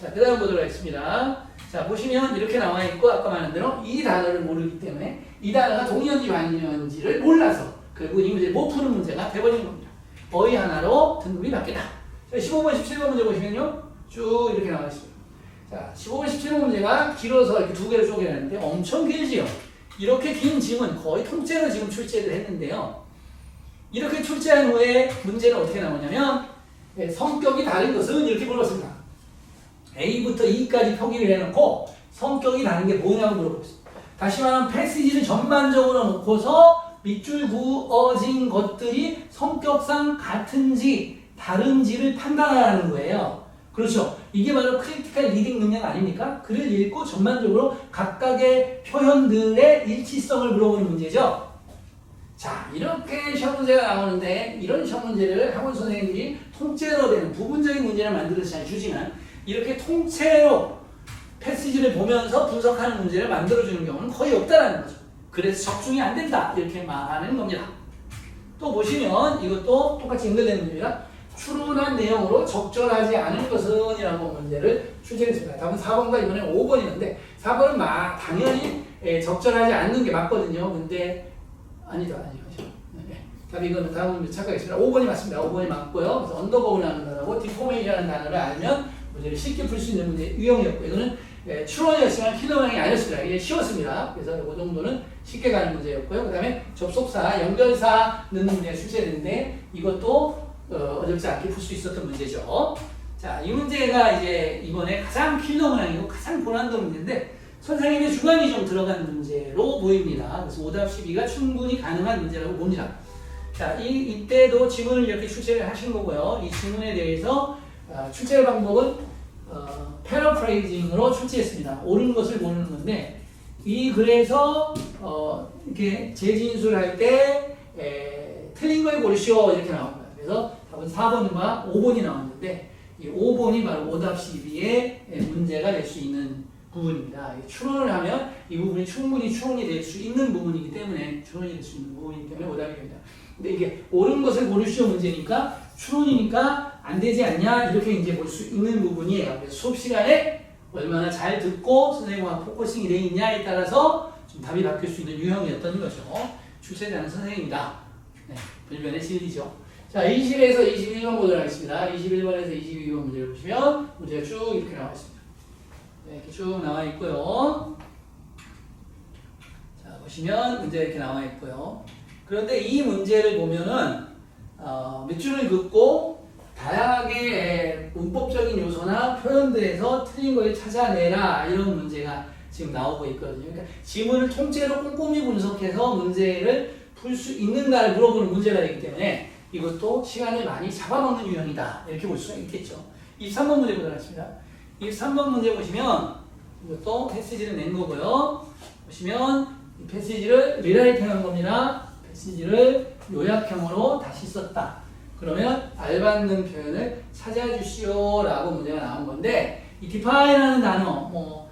자, 그 다음 보도록 하겠습니다. 자, 보시면 이렇게 나와 있고, 아까 말한 대로 이 단어를 모르기 때문에 이 단어가 동의어인지 반의어인지를 몰라서 결국 이 문제 못 푸는 문제가 돼버리는 겁니다. 어휘 하나로 등급이 바뀌다. 자, 15번, 17번 문제 보시면요. 쭉 이렇게 나와 있습니다. 자, 15번, 17번 문제가 길어서 이렇게 두 개로 쪼개놨는데 엄청 길지요. 이렇게 긴 지문 거의 통째로 지금 출제를 했는데요. 이렇게 출제한 후에 문제는 어떻게 나오냐면 성격이 다른 것은 이렇게 물었습니다. A부터 E까지 표기를 해놓고 성격이 다른 게 뭐냐고 물어보고 있습니다. 다시 말하면 패시지를 전반적으로 놓고서 밑줄 그어진 것들이 성격상 같은지 다른지를 판단하라는 거예요. 그렇죠. 이게 바로 크리티컬 리딩 능력 아닙니까? 글을 읽고 전반적으로 각각의 표현들의 일치성을 물어보는 문제죠. 자, 이렇게 시험 문제가 나오는데 이런 시험 문제를 학원 선생님들이 통째로 되는 부분적인 문제를 만들어서 잘 주지만 이렇게 통째로 패시지를 보면서 분석하는 문제를 만들어주는 경우는 거의 없다라는 거죠. 그래서 적중이 안 된다 이렇게 말하는 겁니다. 또 보시면 이것도 똑같이 연결되는 문제입니다. 추론한 내용으로 적절하지 않은 것은 이라고 문제를 출제했습니다. 답은 4번과 이번에 5번이었는데 4번은 당연히 적절하지 않는 게 맞거든요. 근데 아니죠. 네. 답이 이거는 다음 착각했습니다. 5번이 맞습니다. 5번이 맞고요. 그래서 언더버블 하는 단어고 디포메이션이라는 단어를 알면 문제를 쉽게 풀 수 있는 문제 유형이었고 이거는 추론이었지만 킬러형이 아니었습니다. 이게 쉬웠습니다. 그래서 이 정도는 쉽게 가는 문제였고요. 그 다음에 접속사, 연결사 넣는 문제가 출제됐는데 이것도 어렵지 않게 풀 수 있었던 문제죠. 자, 이 문제가 이제 이번에 가장 킬러 모양이고 가장 고난도 문제인데 선생님의 주관이 좀 들어간 문제로 보입니다. 그래서 오답 12가 충분히 가능한 문제라고 봅니다. 자, 이때도 지문을 이렇게 출제를 하신 거고요. 이 지문에 대해서 출제 방법은 패러프레이징으로 출제했습니다. 옳은 것을 모르는 건데 이 글에서 이렇게 재진술할 때 틀린 걸 고르시오 이렇게 나옵니다. 그래서 답은 4번과 5번이 나왔는데 이 5번이 바로 오답 12의 문제가 될 수 있는 부분입니다. 추론을 하면 이 부분이 충분히 추론이 될 수 있는 부분이기 때문에 추론이 될 수 있는 부분이기 때문에 오답이 됩니다. 근데 이게 옳은 것을 고르시오 문제니까 추론이니까 안 되지 않냐 이렇게 이제 볼 수 있는 부분이에요. 그래서 수업 시간에 얼마나 잘 듣고 선생님과 포커싱이 되어 있냐에 따라서 좀 답이 바뀔 수 있는 유형이었던 거죠. 출제자는 선생님이다. 네, 불변의 진리죠. 자, 20에서 21번 보도록 하겠습니다. 21번에서 22번 문제를 보시면 문제가 쭉 이렇게 나와 있습니다. 네, 이렇게 쭉 나와 있고요. 자, 보시면 문제 이렇게 나와 있고요. 그런데 이 문제를 보면은 몇 줄을 긋고 다양하게 문법적인 요소나 표현들에서 틀린 걸 찾아내라 이런 문제가 지금 나오고 있거든요. 그러니까 지문을 통째로 꼼꼼히 분석해서 문제를 풀 수 있는가를 물어보는 문제가 되기 때문에 이것도 시간을 많이 잡아먹는 유형이다 이렇게 볼 수가 있겠죠. 23번 문제 보도록 하겠습니다. 23번 문제 보시면 이것도 패시지를 낸 거고요. 보시면 이 패시지를 리라이팅 한 겁니다. 패시지를 요약형으로 다시 썼다. 그러면 알받는 표현을 찾아주시오 라고 문제가 나온 건데 이 디파이라는 단어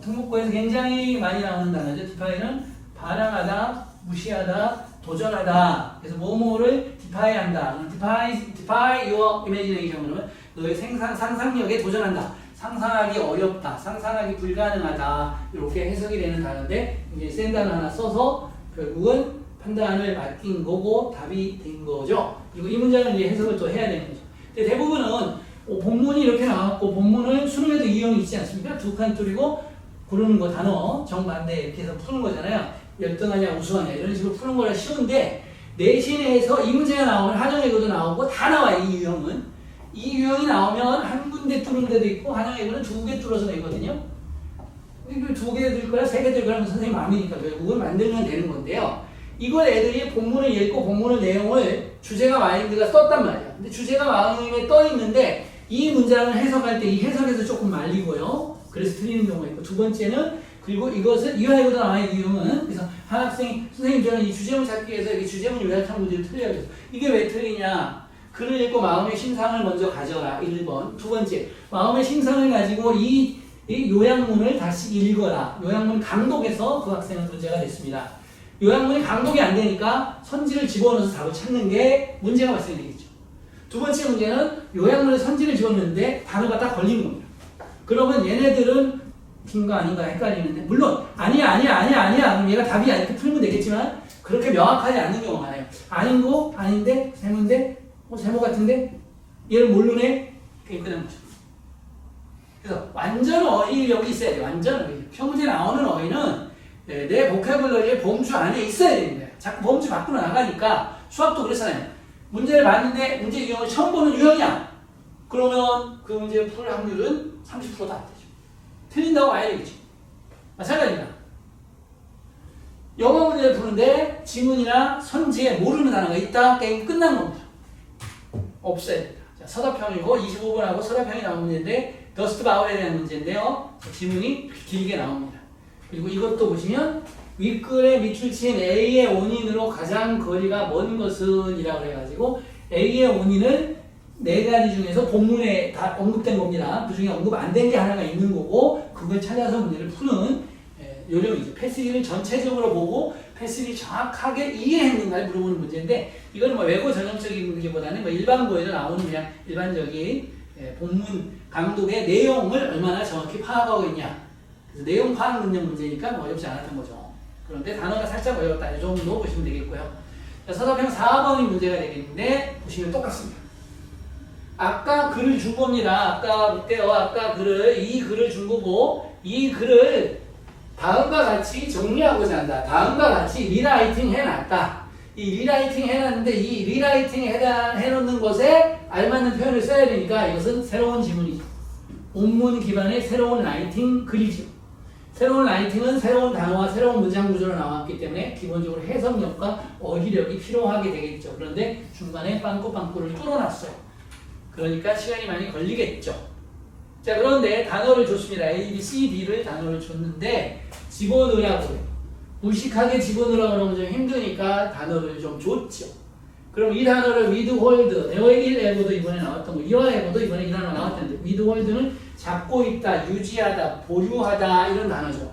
특목고에서 굉장히 많이 나오는 단어죠. 디파이는 반항하다, 무시하다, 도전하다. 그래서 뭐뭐를 디파이한다. defy your imagination. 그러면 너의 상상력에 도전한다. 상상하기 어렵다. 상상하기 불가능하다. 이렇게 해석이 되는 단어인데 이제 센 단어 하나 써서 결국은 판단을 맡긴 거고 답이 된 거죠. 그리고 이 문장은 이제 해석을 또 해야 되는 거죠. 근데 대부분은 본문이 이렇게 나왔고 본문을 수능에도 이용이 있지 않습니까? 두 칸 뚫리고 고르는 거 단어 정반대 이렇게 해서 푸는 거잖아요. 열등하냐 우수하냐 이런 식으로 푸는 거라 쉬운데 내신에서 이 문제가 나오면 한영예고도 나오고 다 나와요. 이 유형은. 이 유형이 나오면 한 군데 뚫은 데도 있고 한영예고는 두 개 뚫어서 내거든요. 이걸 두 개 들 거야 세 개 들 거야 선생님 마음이니까 결국은 만들면 되는 건데요. 이걸 애들이 본문을 읽고 본문의 내용을 주제가 마인드가 썼단 말이야. 근데 주제가 마인드에 떠 있는데 이 문장을 해석할 때 이 해석에서 조금 말리고요. 그래서 틀리는 경우가 있고 두 번째는 그리고 이것은 이화여고도 나와요. 이 유형은. 그래서 한 학생이 선생님 저는 이 주제문 찾기 위해서 이 주제문 요약한 문제를 틀려요. 그래서 이게 왜 틀리냐. 글을 읽고 마음의 심상을 먼저 가져라. 1번. 두 번째 마음의 심상을 가지고 이 이 요약문을 다시 읽어라. 요약문 강독에서 그 학생은 문제가 됐습니다. 요약문이 강독이 안 되니까 선지를 집어넣어서 답을 찾는 게 문제가 발생되겠죠. 두 번째 문제는 요약문에 선지를 집어넣는데 단어가 딱 걸리는 겁니다. 그러면 얘네들은 B인가 아닌가 헷갈리는데, 물론 아니야 그럼 얘가 답이야 이렇게 풀면 되겠지만 그렇게 명확하지 않는 경우가 많아요. 아닌 거 아닌데 세모인데 세모 같은데 얘를 모르네. 그게 끝난 거죠. 그래서 완전 어휘력이 있어야 돼요. 완전 어휘. 시험문제 나오는 어휘는 내 보캐블러리의 범주 안에 있어야 되는 거예요. 자꾸 범주 밖으로 나가니까 수학도 그렇잖아요. 문제를 봤는데 문제 유형을 처음 보는 유형이야. 그러면 그 문제 풀 확률은 30%도 안 되죠. 틀린다고 봐야 되겠죠. 마찬가지입니다. 영어 문제를 푸는데 지문이나 선지에 모르는 단어가 있다. 게임 끝난 겁니다. 없어야 됩니다. 자, 서답형이고 25번하고 서답형이 나온 문제인데 더스트 바울에 대한 문제인데요. 지문이 길게 나옵니다. 그리고 이것도 보시면 윗글의 밑줄치인 A의 원인으로 가장 거리가 먼 것은 이라고 해가지고 A의 원인을 네 가지 중에서 본문에 다 언급된 겁니다. 그 중에 언급 안 된 게 하나가 있는 거고 그걸 찾아서 문제를 푸는 요령이죠. 패시지를 전체적으로 보고 패시지 정확하게 이해했는가를 물어보는 문제인데 이거는 뭐 외고 전형적인 문제보다는 뭐 일반고에서 나오는 그냥 일반적인 본문 강독의 내용을 얼마나 정확히 파악하고 있냐. 그래서 내용 파악 능력 문제니까 뭐 어렵지 않았던 거죠. 그런데 단어가 살짝 어려웠다. 이 정도 보시면 되겠고요. 서답형 4번이 문제가 되겠는데 보시면 똑같습니다. 아까 글을 준 겁니다. 아까 못돼요. 아까 이 글을 준 거고 이 글을 다음과 같이 정리하고자 한다. 다음과 같이 리라이팅 해놨다. 이 리라이팅 해놨는데 이 리라이팅 해놓는 것에 알맞는 표현을 써야 되니까 이것은 새로운 지문이죠. 온문 기반의 새로운 라이팅 글이죠. 새로운 라이팅은 새로운 단어와 새로운 문장 구조로 나왔기 때문에 기본적으로 해석력과 어휘력이 필요하게 되겠죠. 그런데 중간에 빵꾸빵꾸를 뚫어놨어요. 그러니까 시간이 많이 걸리겠죠. 자, 그런데 단어를 줬습니다. A, B, C, D를 단어를 줬는데 집어넣으라고 해요. 무식하게 집어넣으라고 하면 좀 힘드니까 단어를 좀 줬죠. 그럼 이 단어를 with, hold, 내어에도 이번에 나왔던 거, 이와에도 이번에 이 단어 나왔던데 with, hold는 잡고 있다, 유지하다, 보유하다 이런 단어죠.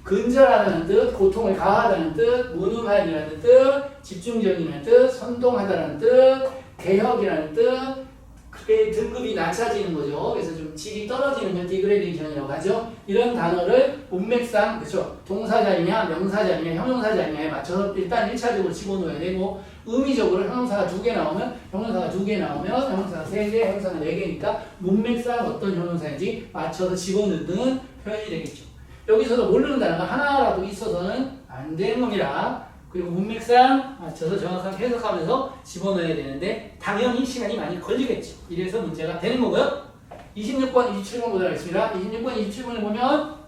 근절하다는 뜻, 고통을 가하다는 뜻, 무능하다는 뜻, 집중적이라는 뜻, 선동하다는 뜻, 개혁이라는 뜻, 그게 등급이 낮아지는 거죠. 그래서 좀 질이 떨어지는 걸 디그레데이션이라고 하죠. 이런 단어를 문맥상, 그렇죠. 동사자리냐, 명사자리냐, 형용사자리냐에 맞춰서 일단 1차적으로 집어넣어야 되고, 의미적으로 형용사가 2개 나오면, 형용사가 2개 나오면, 형용사가 3개, 형용사가 4개니까 문맥상 어떤 형용사인지 맞춰서 집어넣는 표현이 되겠죠. 여기서도 모르는 단어가 하나라도 있어서는 안 되는 겁니다. 그리고 문맥상 맞춰서 정확하게 해석하면서 집어넣어야 되는데 당연히 시간이 많이 걸리겠죠. 이래서 문제가 되는 거고요. 26번, 27번 보도록 하겠습니다. 26번, 27번에 보면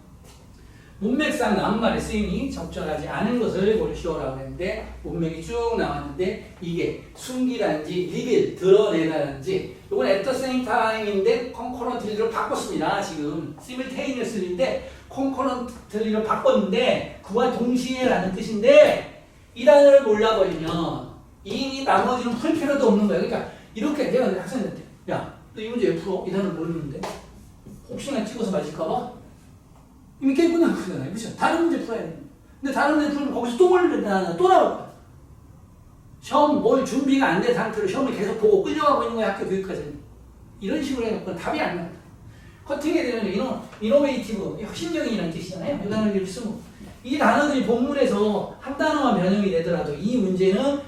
문맥상 나온 말의 쓰임이 적절하지 않은 것을 고르시오라고 했는데 문맥이 쭉 나왔는데 이게 숨기라는지 리빌, 드러내다는지 이건 at the same time인데 concurrently로 바꿨습니다. 지금 simultaneously인데 concurrently로 바꿨는데 그와 동시에 라는 뜻인데 이 단어를 몰라버리면 이 나머지는 풀 필요도 없는 거야. 그러니까 이렇게 내가 학생한테 야, 너 이 문제 왜 풀어? 이 단어를 모르는데 혹시나 찍어서 맞을까봐 이미 게임 끝난 거잖아요. 그렇죠? 다른 문제 풀어야 돼. 근데 다른 문제 풀면 거기서 또 몰린다. 또 나올 거야. 시험 뭘 준비가 안 된 상태로 시험을 계속 보고 끌려가고 있는 거야. 학교 교육까지는. 이런 식으로 해갖고 답이 안 나와. 커팅에 되면 이노베이티브, 혁신적인이라는 뜻이잖아요. 이 단어를 이렇게 쓰고. 이 단어들이 본문에서 한 단어만 변형이 되더라도 이 문제는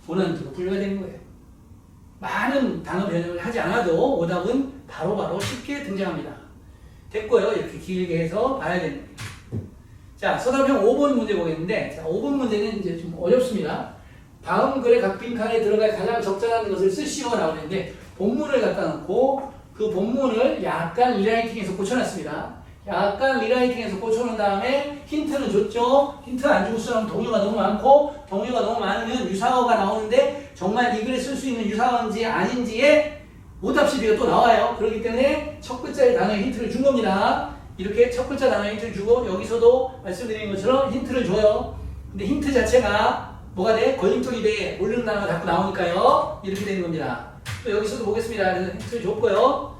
본안으로 분류가 되는 거예요. 많은 단어 변형을 하지 않아도 오답은 바로바로 쉽게 등장합니다. 됐고요. 이렇게 길게 해서 봐야 됩니다. 자, 서답형 5번 문제 보겠는데, 자, 5번 문제는 이제 좀 어렵습니다. 다음 글의 각 빈칸에 들어갈 가장 적절한 것을 쓰시오 나오는데, 본문을 갖다 놓고 그 본문을 약간 리라이팅해서 고쳐놨습니다. 약간 리라이팅해서 꽂혀놓은 다음에 힌트는 줬죠. 힌트 안 주고 쓰면 동요가 너무 많고 동요가 너무 많으면 유사어가 나오는데 정말 이 글에 쓸 수 있는 유사어인지 아닌지에 오답 시비가 또 나와요. 그렇기 때문에 첫 글자의 단어에 힌트를 준 겁니다. 이렇게 첫 글자 단어에 힌트를 주고 여기서도 말씀드린 것처럼 힌트를 줘요. 근데 힌트 자체가 뭐가 돼? 걸림돌이 돼. 모르는 단어가 자꾸 나오니까요. 이렇게 되는 겁니다. 또 여기서도 보겠습니다. 그래서 힌트를 줬고요.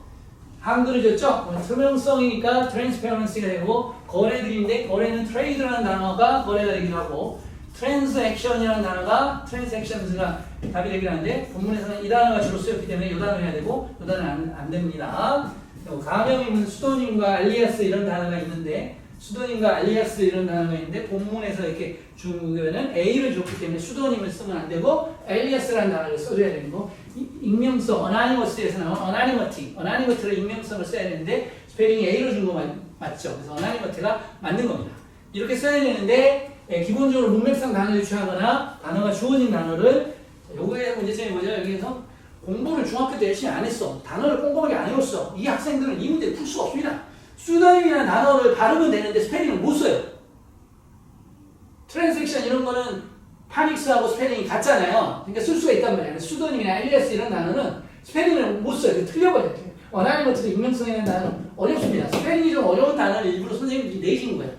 한글을 줬죠? 투명성이니까 transparency가 되고 거래들인데 거래는 trade라는 단어가 거래가 되기도 하고 transaction이라는 단어가 transactions가 답이 되긴 하는데 본문에서는 이 단어가 주로 쓰였기 때문에 이 단어 해야 되고 이 단어는 안 됩니다. 가명이면 수도님과 알리아스 이런 단어가 있는데 수도님과 알리아스 이런 단어가 있는데 본문에서 이렇게 중국에는 A를 줬기 때문에 수도님을 쓰면 안 되고 알리아스라는 단어를 써줘야 되는 거. 익명성, anonymous에서 나온 anonymity를 익명성을 써야 되는데 스페링이 A로 준 거 맞죠? 그래서 anonymity가 맞는 겁니다. 이렇게 써야 되는데 기본적으로 문맥상 단어를 취하거나 단어가 주어진 단어를 요거의 문제점이 뭐죠? 여기에서 공부를 중학교 때 열심히 안 했어. 단어를 꼼꼼하게 안 외웠어. 이 학생들은 이 문제를 풀 수가 없습니다. 수도님이라는 단어를 발음은 되는데 스페링을 못 써요. 트랜잭션 이런 거는 파닉스하고 스페링이 같잖아요. 그러니까 쓸 수가 있단 말이에요. 수도님이나 알리아스 이런 단어는 스페링을 못 써요. 틀려버려요. 원하니머트도 익명성이라는 단어는 어렵습니다. 스페링이 좀 어려운 단어를 일부러 선생님들이 내신 거예요.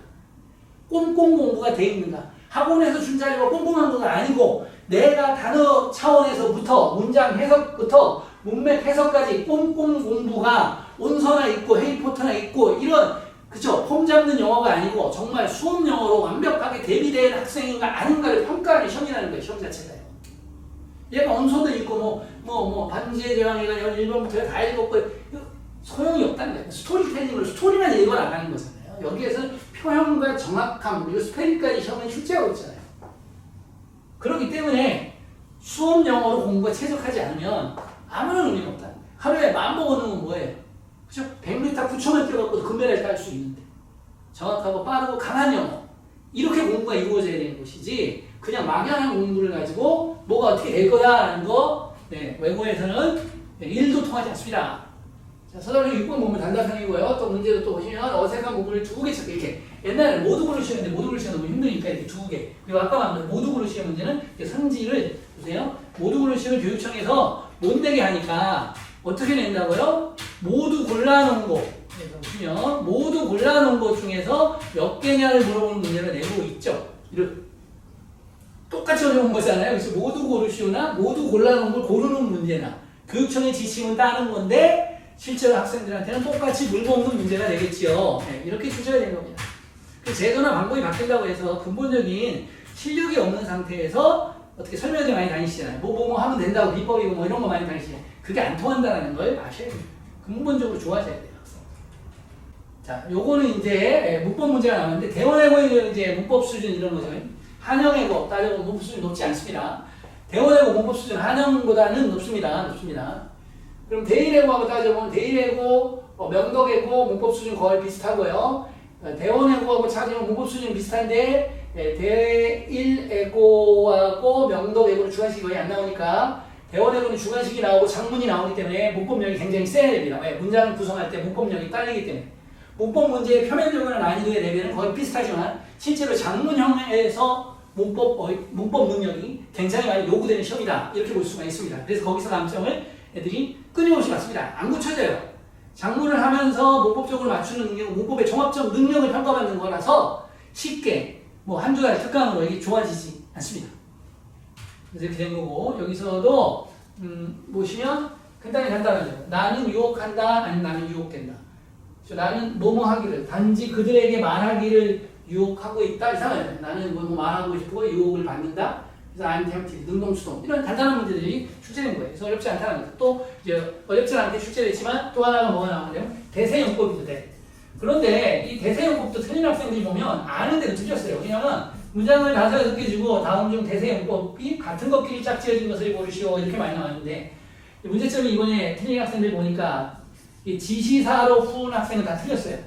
꼼꼼 공부가 돼 있는가. 학원에서 준 자료가 꼼꼼한 거가 아니고 내가 단어 차원에서부터 문장 해석부터 문맥 해석까지 꼼꼼 공부가 온서나 있고 해리포터나 있고 이런 그쵸? 폼 잡는 영어가 아니고 정말 수업 영어로 완벽하게 대비된 학생인가 아닌가를 평가하는 시험이라는 거예요. 시험 자체가요. 얘가 언서도 있고 반지의 제왕이가 1번부터 다 읽었고 소용이 없다는 거예요. 스토리텔링으로 스토리만 읽어나가는 거잖아요. 여기에서는 표현과 정확함 그리고 스페링까지 시험에 출제하고 있잖아요. 그렇기 때문에 수업 영어로 공부가 최적하지 않으면 아무런 의미가 없다. 하루에 10,000번 오는 건 뭐예요? 그죠? 100m 9,000원 뛰어갖고 금메달 딸 수 있는데 정확하고 빠르고 강한 영어 이렇게 공부가 이루어져야 되는 것이지 그냥 막연한 공부를 가지고 뭐가 어떻게 될 거다라는 거 외국에서는 1도 통하지 않습니다. 자, 서술형 6번 보면 단답형이고요. 또 문제도 또 보시면 어색한 부분을 2개 쳐 이렇게 옛날에 모두글로 시험인데 모두글로 시험 너무 힘드니까 이렇게 2개 그리고 아까 말한 모두글로 시험 문제는 성질을 보세요. 모두글로 시험을 교육청에서 못 내게 하니까 어떻게 낸다고요? 모두 골라놓은 거 보시면 모두 골라놓은 것 중에서 몇 개냐를 물어보는 문제를 내고 있죠. 똑같이 어려운 거잖아요. 그래서 모두 고르시오나 모두 골라놓은 걸 고르는 문제나 교육청의 지침은 따는 건데 실제로 학생들한테는 똑같이 물어보는 문제가 되겠지요. 이렇게 주셔야 되는 겁니다. 제도나 방법이 바뀐다고 해서 근본적인 실력이 없는 상태에서 어떻게 설명을 많이 다니시잖아요. 뭐 하면 된다고 비법이고 뭐 이런 거 많이 다니시잖아요. 그게 안 통한다는 걸 아셔야 돼요. 근본적으로 좋아져야 돼요. 자, 요거는 이제 문법 문제가 나오는데 대원외고의 이제 문법 수준 이런 거죠. 한영외고 따져보면 문법 수준이 높지 않습니다. 대원외고 문법 수준 한영보다는 높습니다. 그럼 대일외고하고 따져보면 대일외고, 명덕외고 문법 수준 거의 비슷하고요. 대원외고하고 따지면 문법 수준이 비슷한데 대일외고하고 명덕외고는 주관식이 거의 안 나오니까 대원외고는 주관식이 나오고 작문이 나오기 때문에 문법력이 굉장히 세야 됩니다. 왜? 문장을 구성할 때 문법력이 딸리기 때문에. 문법 문제의 표면적으로 난이도의 레벨은 거의 비슷하지만 실제로 작문형에서 문법 능력이 굉장히 많이 요구되는 시험이다. 이렇게 볼 수가 있습니다. 그래서 거기서 감점을 애들이 끊임없이 받습니다. 안 고쳐져요. 작문을 하면서 문법적으로 맞추는 능력, 문법의 종합적 능력을 평가받는 거라서 쉽게 한두 달 특강으로 이게 좋아지지 않습니다. 그래서 이렇게 된 거고 여기서도 보시면 간단하죠. 나는 유혹한다 아니면 나는 유혹된다. 나는 뭐뭐 하기를 단지 그들에게 말하기를 유혹하고 있다 이상하잖아요. 나는 뭐 말하고 싶고 유혹을 받는다. 그래서 I'm tempted, 능동수동 이런 간단한 문제들이 출제된 거예요. 그래서 어렵지 않다는 거죠. 또 이제 어렵지 않게 출제됐지만 또 하나가 뭐가 나오냐면 대세용법이 돼. 그런데 이 대세용법도 틀린 학생들이 보면 아는데도 틀렸어요. 왜냐면 문장을 5개 주고 다음 중 대세용법이 같은 것끼리 짝지어진 것을 고르시오 이렇게 많이 나왔는데 문제점이 이번에 틀린 학생들 보니까 이 지시사로 푸는 학생은 다 틀렸어요.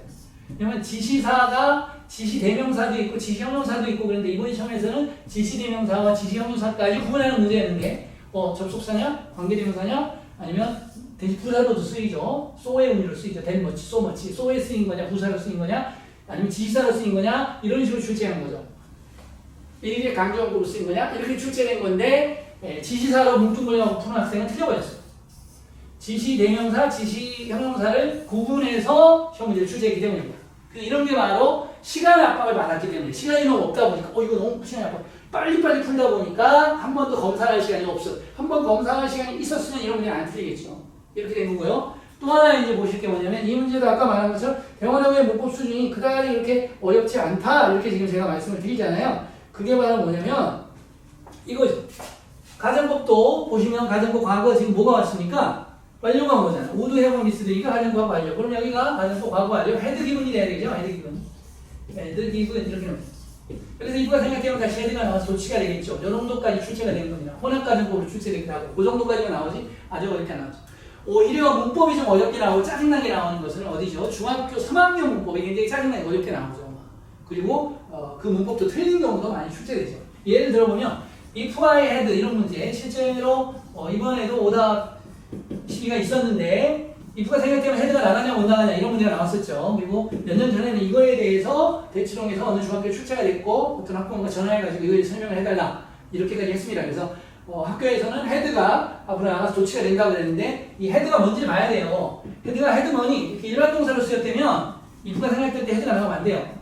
왜냐면 지시사가 지시대명사도 있고 지시형용사도 있고 그런데 이번 시험에서는 지시대명사와 지시형용사까지 구분하는 문제였는데 접속사냐? 관계대명사냐? 아니면 대신 부사로도 쓰이죠. so의 의미로 쓰이죠. that much, so much. so에 쓰인 거냐? 부사로 쓰인 거냐? 아니면 지시사로 쓰인 거냐? 이런 식으로 출제한 거죠. 일일이 강조형으로 쓰인 거냐? 이렇게 출제된 건데 지시사로 뭉뚱그려갖고 푸는 학생은 틀려버렸어요. 지시대명사, 지시형용사를 구분해서 시험 문제를 출제했기 때문입니다. 이런 게 바로 시간의 압박을 받았기 때문에 시간이 너무 없다 보니까 이거 너무 시간이 압박 빨리빨리 풀다 보니까 한 번 더 검사할 시간이 없어. 한 번 검사할 시간이 있었으면 이런 문제는 안 틀리겠죠. 이렇게 된 거고요. 또 하나 이제 보실 게 뭐냐면 이 문제도 아까 말한 것처럼 대원어의 문법 수준이 그다지 이렇게 어렵지 않다 이렇게 지금 제가 말씀을 드리잖아요. 그게 바로 뭐냐면 이거죠. 가정법도 보시면 가정법 과거 지금 뭐가 왔습니까? 완료가 뭐잖아요. 우드 해본 있으니까 가정법 완료. 그럼 여기가 가정법 과거 완료. 헤드 기분이 돼야 되죠. 헤드 기분. 헤드 기분 이렇게 나옵니다. 그래서 이부가 생각해보면 다시 헤드가 나와서 조치가 되겠죠. 이 정도까지 출제가 되는 겁니다. 혼합 가정법으로 출제되기도 하고 그 정도까지가 나오지 아주 어렵게 안 나오죠. 오히려 문법이 좀 어렵게 나오고 짜증나게 나오는 것은 어디죠? 중학교 3학년 문법이 굉장히 짜증나게 어렵게 나오죠. 그리고 그 문법도 틀린 경우도 많이 출제되죠. 예를 들어보면 if I had 이런 문제 실제로 이번에도 오답 시기가 있었는데 if가 생각되면 헤드가 나가냐 못 나가냐 이런 문제가 나왔었죠. 그리고 몇 년 전에는 이거에 대해서 대치동에서 어느 중학교에 출제가 됐고 어떤 학부모가 전화해가지고 이거에 설명을 해달라 이렇게까지 했습니다. 그래서 학교에서는 헤드가 앞으로 나가서 조치가 된다고 그랬는데 이 헤드가 뭔지를 봐야 돼요. 헤드가 헤드머니 이렇게 일반 동사로 쓰였다면 if가 생각될 때 헤드가 나가면 안 돼요.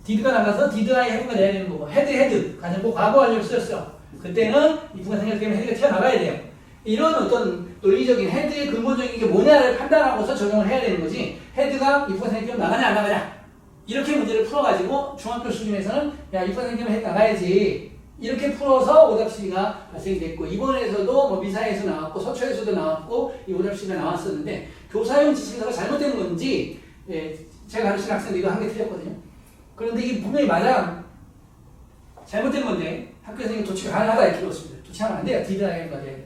did가 나가서 did I have가 돼야 되는 거고 헤드 가정법 과거 완료로 쓰였어요. 그때는 if가 생각되면 헤드가 튀어나가야 돼요. 이런 어떤 논리적인 헤드의 근본적인 게 뭐냐를 판단하고서 적용을 해야 되는 거지 헤드가 if가 생각되면 나가냐 안 나가냐 이렇게 문제를 풀어가지고 중학교 수준에서는 야 if가 생각되면 헤드 나가야지 이렇게 풀어서 오답시가 발생이 됐고 이번에서도 뭐 미사에서 나왔고 서초에서도 나왔고 이 오답시가 나왔었는데 교사용 지침서가 잘못된 건지 제가 가르치는 학생도 이거 한 개 틀렸거든요. 그런데 이게 분명히 맞아 잘못된 건데 학교에서 이게 조치가 가능하다 이렇게 들었습니다. 조치하면 안 돼요. 디드라이가 돼야 돼요.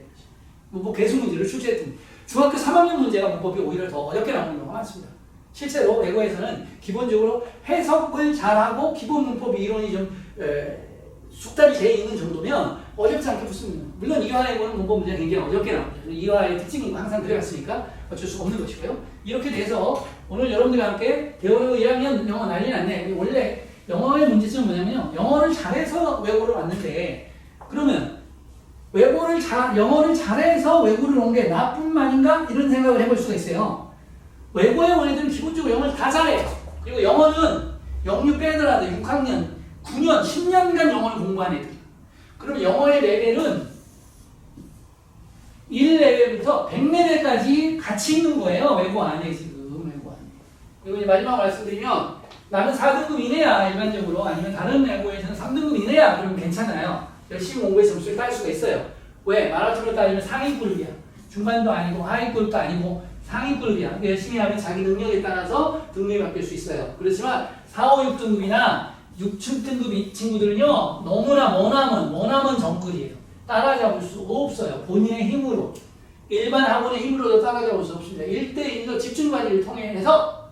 문법 개수 문제를 출제했더니 중학교 3학년 문제가 문법이 오히려 더 어렵게 나오는 경우가 많습니다. 실제로 외고에서는 기본적으로 해석을 잘하고 기본 문법 이론이 좀 숙달이 되어 있는 정도면 어렵지 않게 붙습니다. 물론 이화에 보는 문법 문제가 굉장히 어렵게 나옵니다. 이화의 특징인 거 항상 그래왔으니까 어쩔 수 없는 것이고요. 이렇게 돼서 오늘 여러분들과 함께 대원어 1학년 영어 난리 났네. 원래 영어의 문제점은 뭐냐면요. 영어를 잘해서 외고를 왔는데 그러면 영어를 잘해서 외고를 온 게 나쁜 말인가? 이런 생각을 해볼 수가 있어요. 외고에 온 애들은 기본적으로 영어를 다 잘해요. 그리고 영어는 영유 빼더라도 6학년, 9년, 10년간 영어를 공부한 애들. 그러면 영어의 레벨은 1레벨부터 100레벨까지 같이 있는 거예요. 외고 안에 지금 외고 안에. 그리고 이제 마지막 말씀드리면 나는 4등급 이내야 일반적으로 아니면 다른 외고에서는 3등급 이내야 그러면 괜찮아요. 열심히 공부해서 점수를 딸 수가 있어요. 왜? 마라톤으로 따지면 상위 그룹이야. 중반도 아니고 하위 그룹도 아니고 상위 그룹이야. 열심히 하면 자기 능력에 따라서 등급이 바뀔 수 있어요. 그렇지만 4, 5, 6등급이나 6, 7등급 친구들은요 너무나 머나먼 정글이에요. 따라잡을 수 없어요. 본인의 힘으로. 일반 학원의 힘으로도 따라잡을 수 없습니다. 1대1로 집중관리를 통해서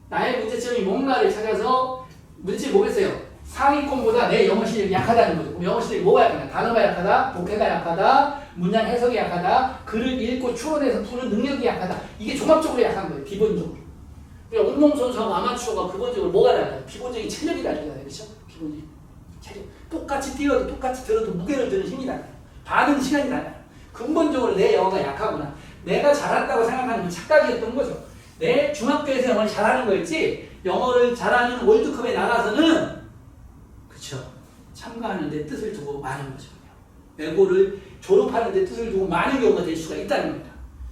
나의 문제점이 뭔가를 찾아서 문제점이 뭐겠어요? 상위권보다 내 영어 실력이 약하다는 거죠. 영어 실력이 뭐가 약하냐? 단어가 약하다, 독해가 약하다, 문장 해석이 약하다, 글을 읽고 추론해서 푸는 능력이 약하다. 이게 종합적으로 약한 거예요. 기본적으로. 그러니까 운동선수하고 아마추어가 근본적으로 뭐가 달라요? 기본적인 체력이 달라요. 그렇죠? 기본적인 체력. 똑같이 뛰어도 똑같이 들어도 무게를 드는 힘이 달라요. 반응 시간이 달라요. 근본적으로 내 영어가 약하구나. 내가 잘한다고 생각하는 건 착각이었던 거죠. 내 중학교에서 영어를 잘하는 거였지 영어를 잘하는 월드컵에 나가서는 그렇죠. 참가하는 데 뜻을 두고 많은 거죠. 외고를 졸업하는 데 뜻을 두고 많은 경우가 될 수가 있다는 겁니다.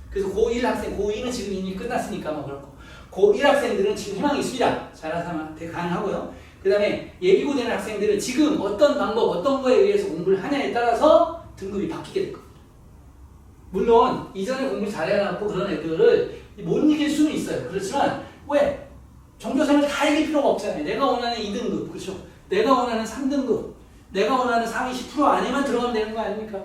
그래서 고1 학생, 고2는 지금 이미 끝났으니까 뭐 그렇고 고1 학생들은 지금 희망이 있습니다. 잘해서 하면 되게 가능하고요. 그 다음에 예비고 되는 학생들은 지금 어떤 방법, 어떤 거에 의해서 공부를 하냐에 따라서 등급이 바뀌게 될 겁니다. 물론 이전에 공부를 잘해놨고 그런 애들을 못 이길 수는 있어요. 그렇지만 왜? 전교생을 다 이길 필요가 없잖아요. 내가 원하는 2등급, 그렇죠? 내가 원하는 3등급, 내가 원하는 상위 10% 안에만 들어가면 되는 거 아닙니까?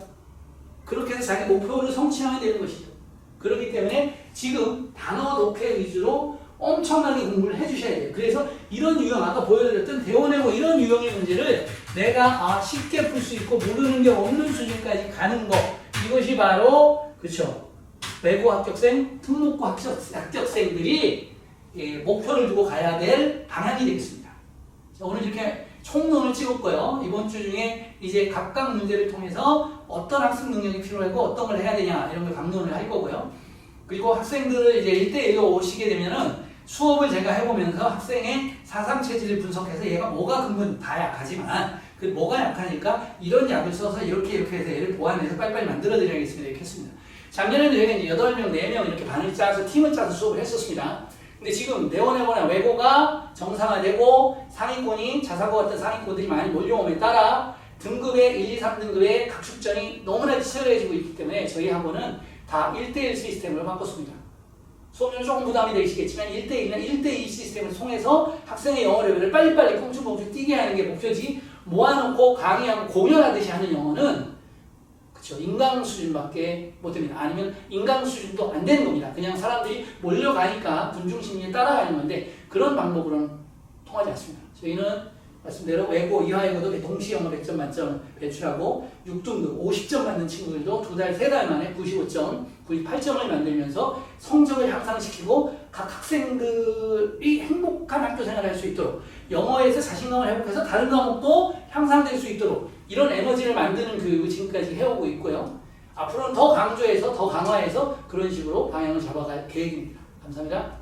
그렇게 해서 자기 목표를 성취하면 되는 것이죠. 그렇기 때문에 지금 단어 독해 위주로 엄청나게 공부를 해주셔야 돼요. 그래서 이런 유형, 아까 보여드렸던 대원외고 이런 유형의 문제를 내가 쉽게 풀 수 있고 모르는 게 없는 수준까지 가는 거, 이것이 바로 그렇죠. 외고 합격생, 특목고 합격생들이 목표를 두고 가야 될 방향이 되겠습니다. 자, 오늘 이렇게 총론을 찍었고요. 이번 주 중에 이제 각각 문제를 통해서 어떤 학습 능력이 필요하고 어떤 걸 해야 되냐 이런 걸 강론을 할 거고요. 그리고 학생들을 이제 1대1로 오시게 되면은 수업을 제가 해보면서 학생의 사상 체질을 분석해서 얘가 뭐가 근본 다 약하지만 그 뭐가 약하니까 이런 약을 써서 이렇게 해서 얘를 보완해서 빨리빨리 만들어 드려야겠습니다. 이렇게 했습니다. 작년에는 저희가 이제 8명, 4명 이렇게 반을 짜서 팀을 짜서 수업을 했었습니다. 근데 지금 내원해보나 외고가 정상화되고 상위권이 자사고 같은 상위권들이 많이 몰려옴에 따라 등급의 1, 2, 3등급의 각축전이 너무나 치열해지고 있기 때문에 저희 학원은 다 1대1 시스템으로 바꿨습니다. 수업료는 조금 부담이 되시겠지만 1대1이나 1대2 시스템을 통해서 학생의 영어 레벨을 빨리빨리 껑충껑충 뛰게 하는 게 목표지 모아놓고 강의하고 공연하듯이 하는 영어는 그쵸 인강 수준밖에 못됩니다. 아니면 인강 수준도 안 되는 겁니다. 그냥 사람들이 몰려가니까 군중심리에 따라가는 건데 그런 방법으로는 통하지 않습니다. 저희는 말씀대로 외고, 이화외고도 동시 영어 100점 만점 배출하고 6등급 50점 받는 친구들도 2달, 3달 만에 95점, 98점을 만들면서 성적을 향상시키고 각 학생들이 행복한 학교 생활을 할 수 있도록 영어에서 자신감을 회복해서 다른 과목도 향상될 수 있도록 이런 에너지를 만드는 교육을 지금까지 해오고 있고요. 앞으로는 더 강조해서 더 강화해서 그런 식으로 방향을 잡아갈 계획입니다. 감사합니다.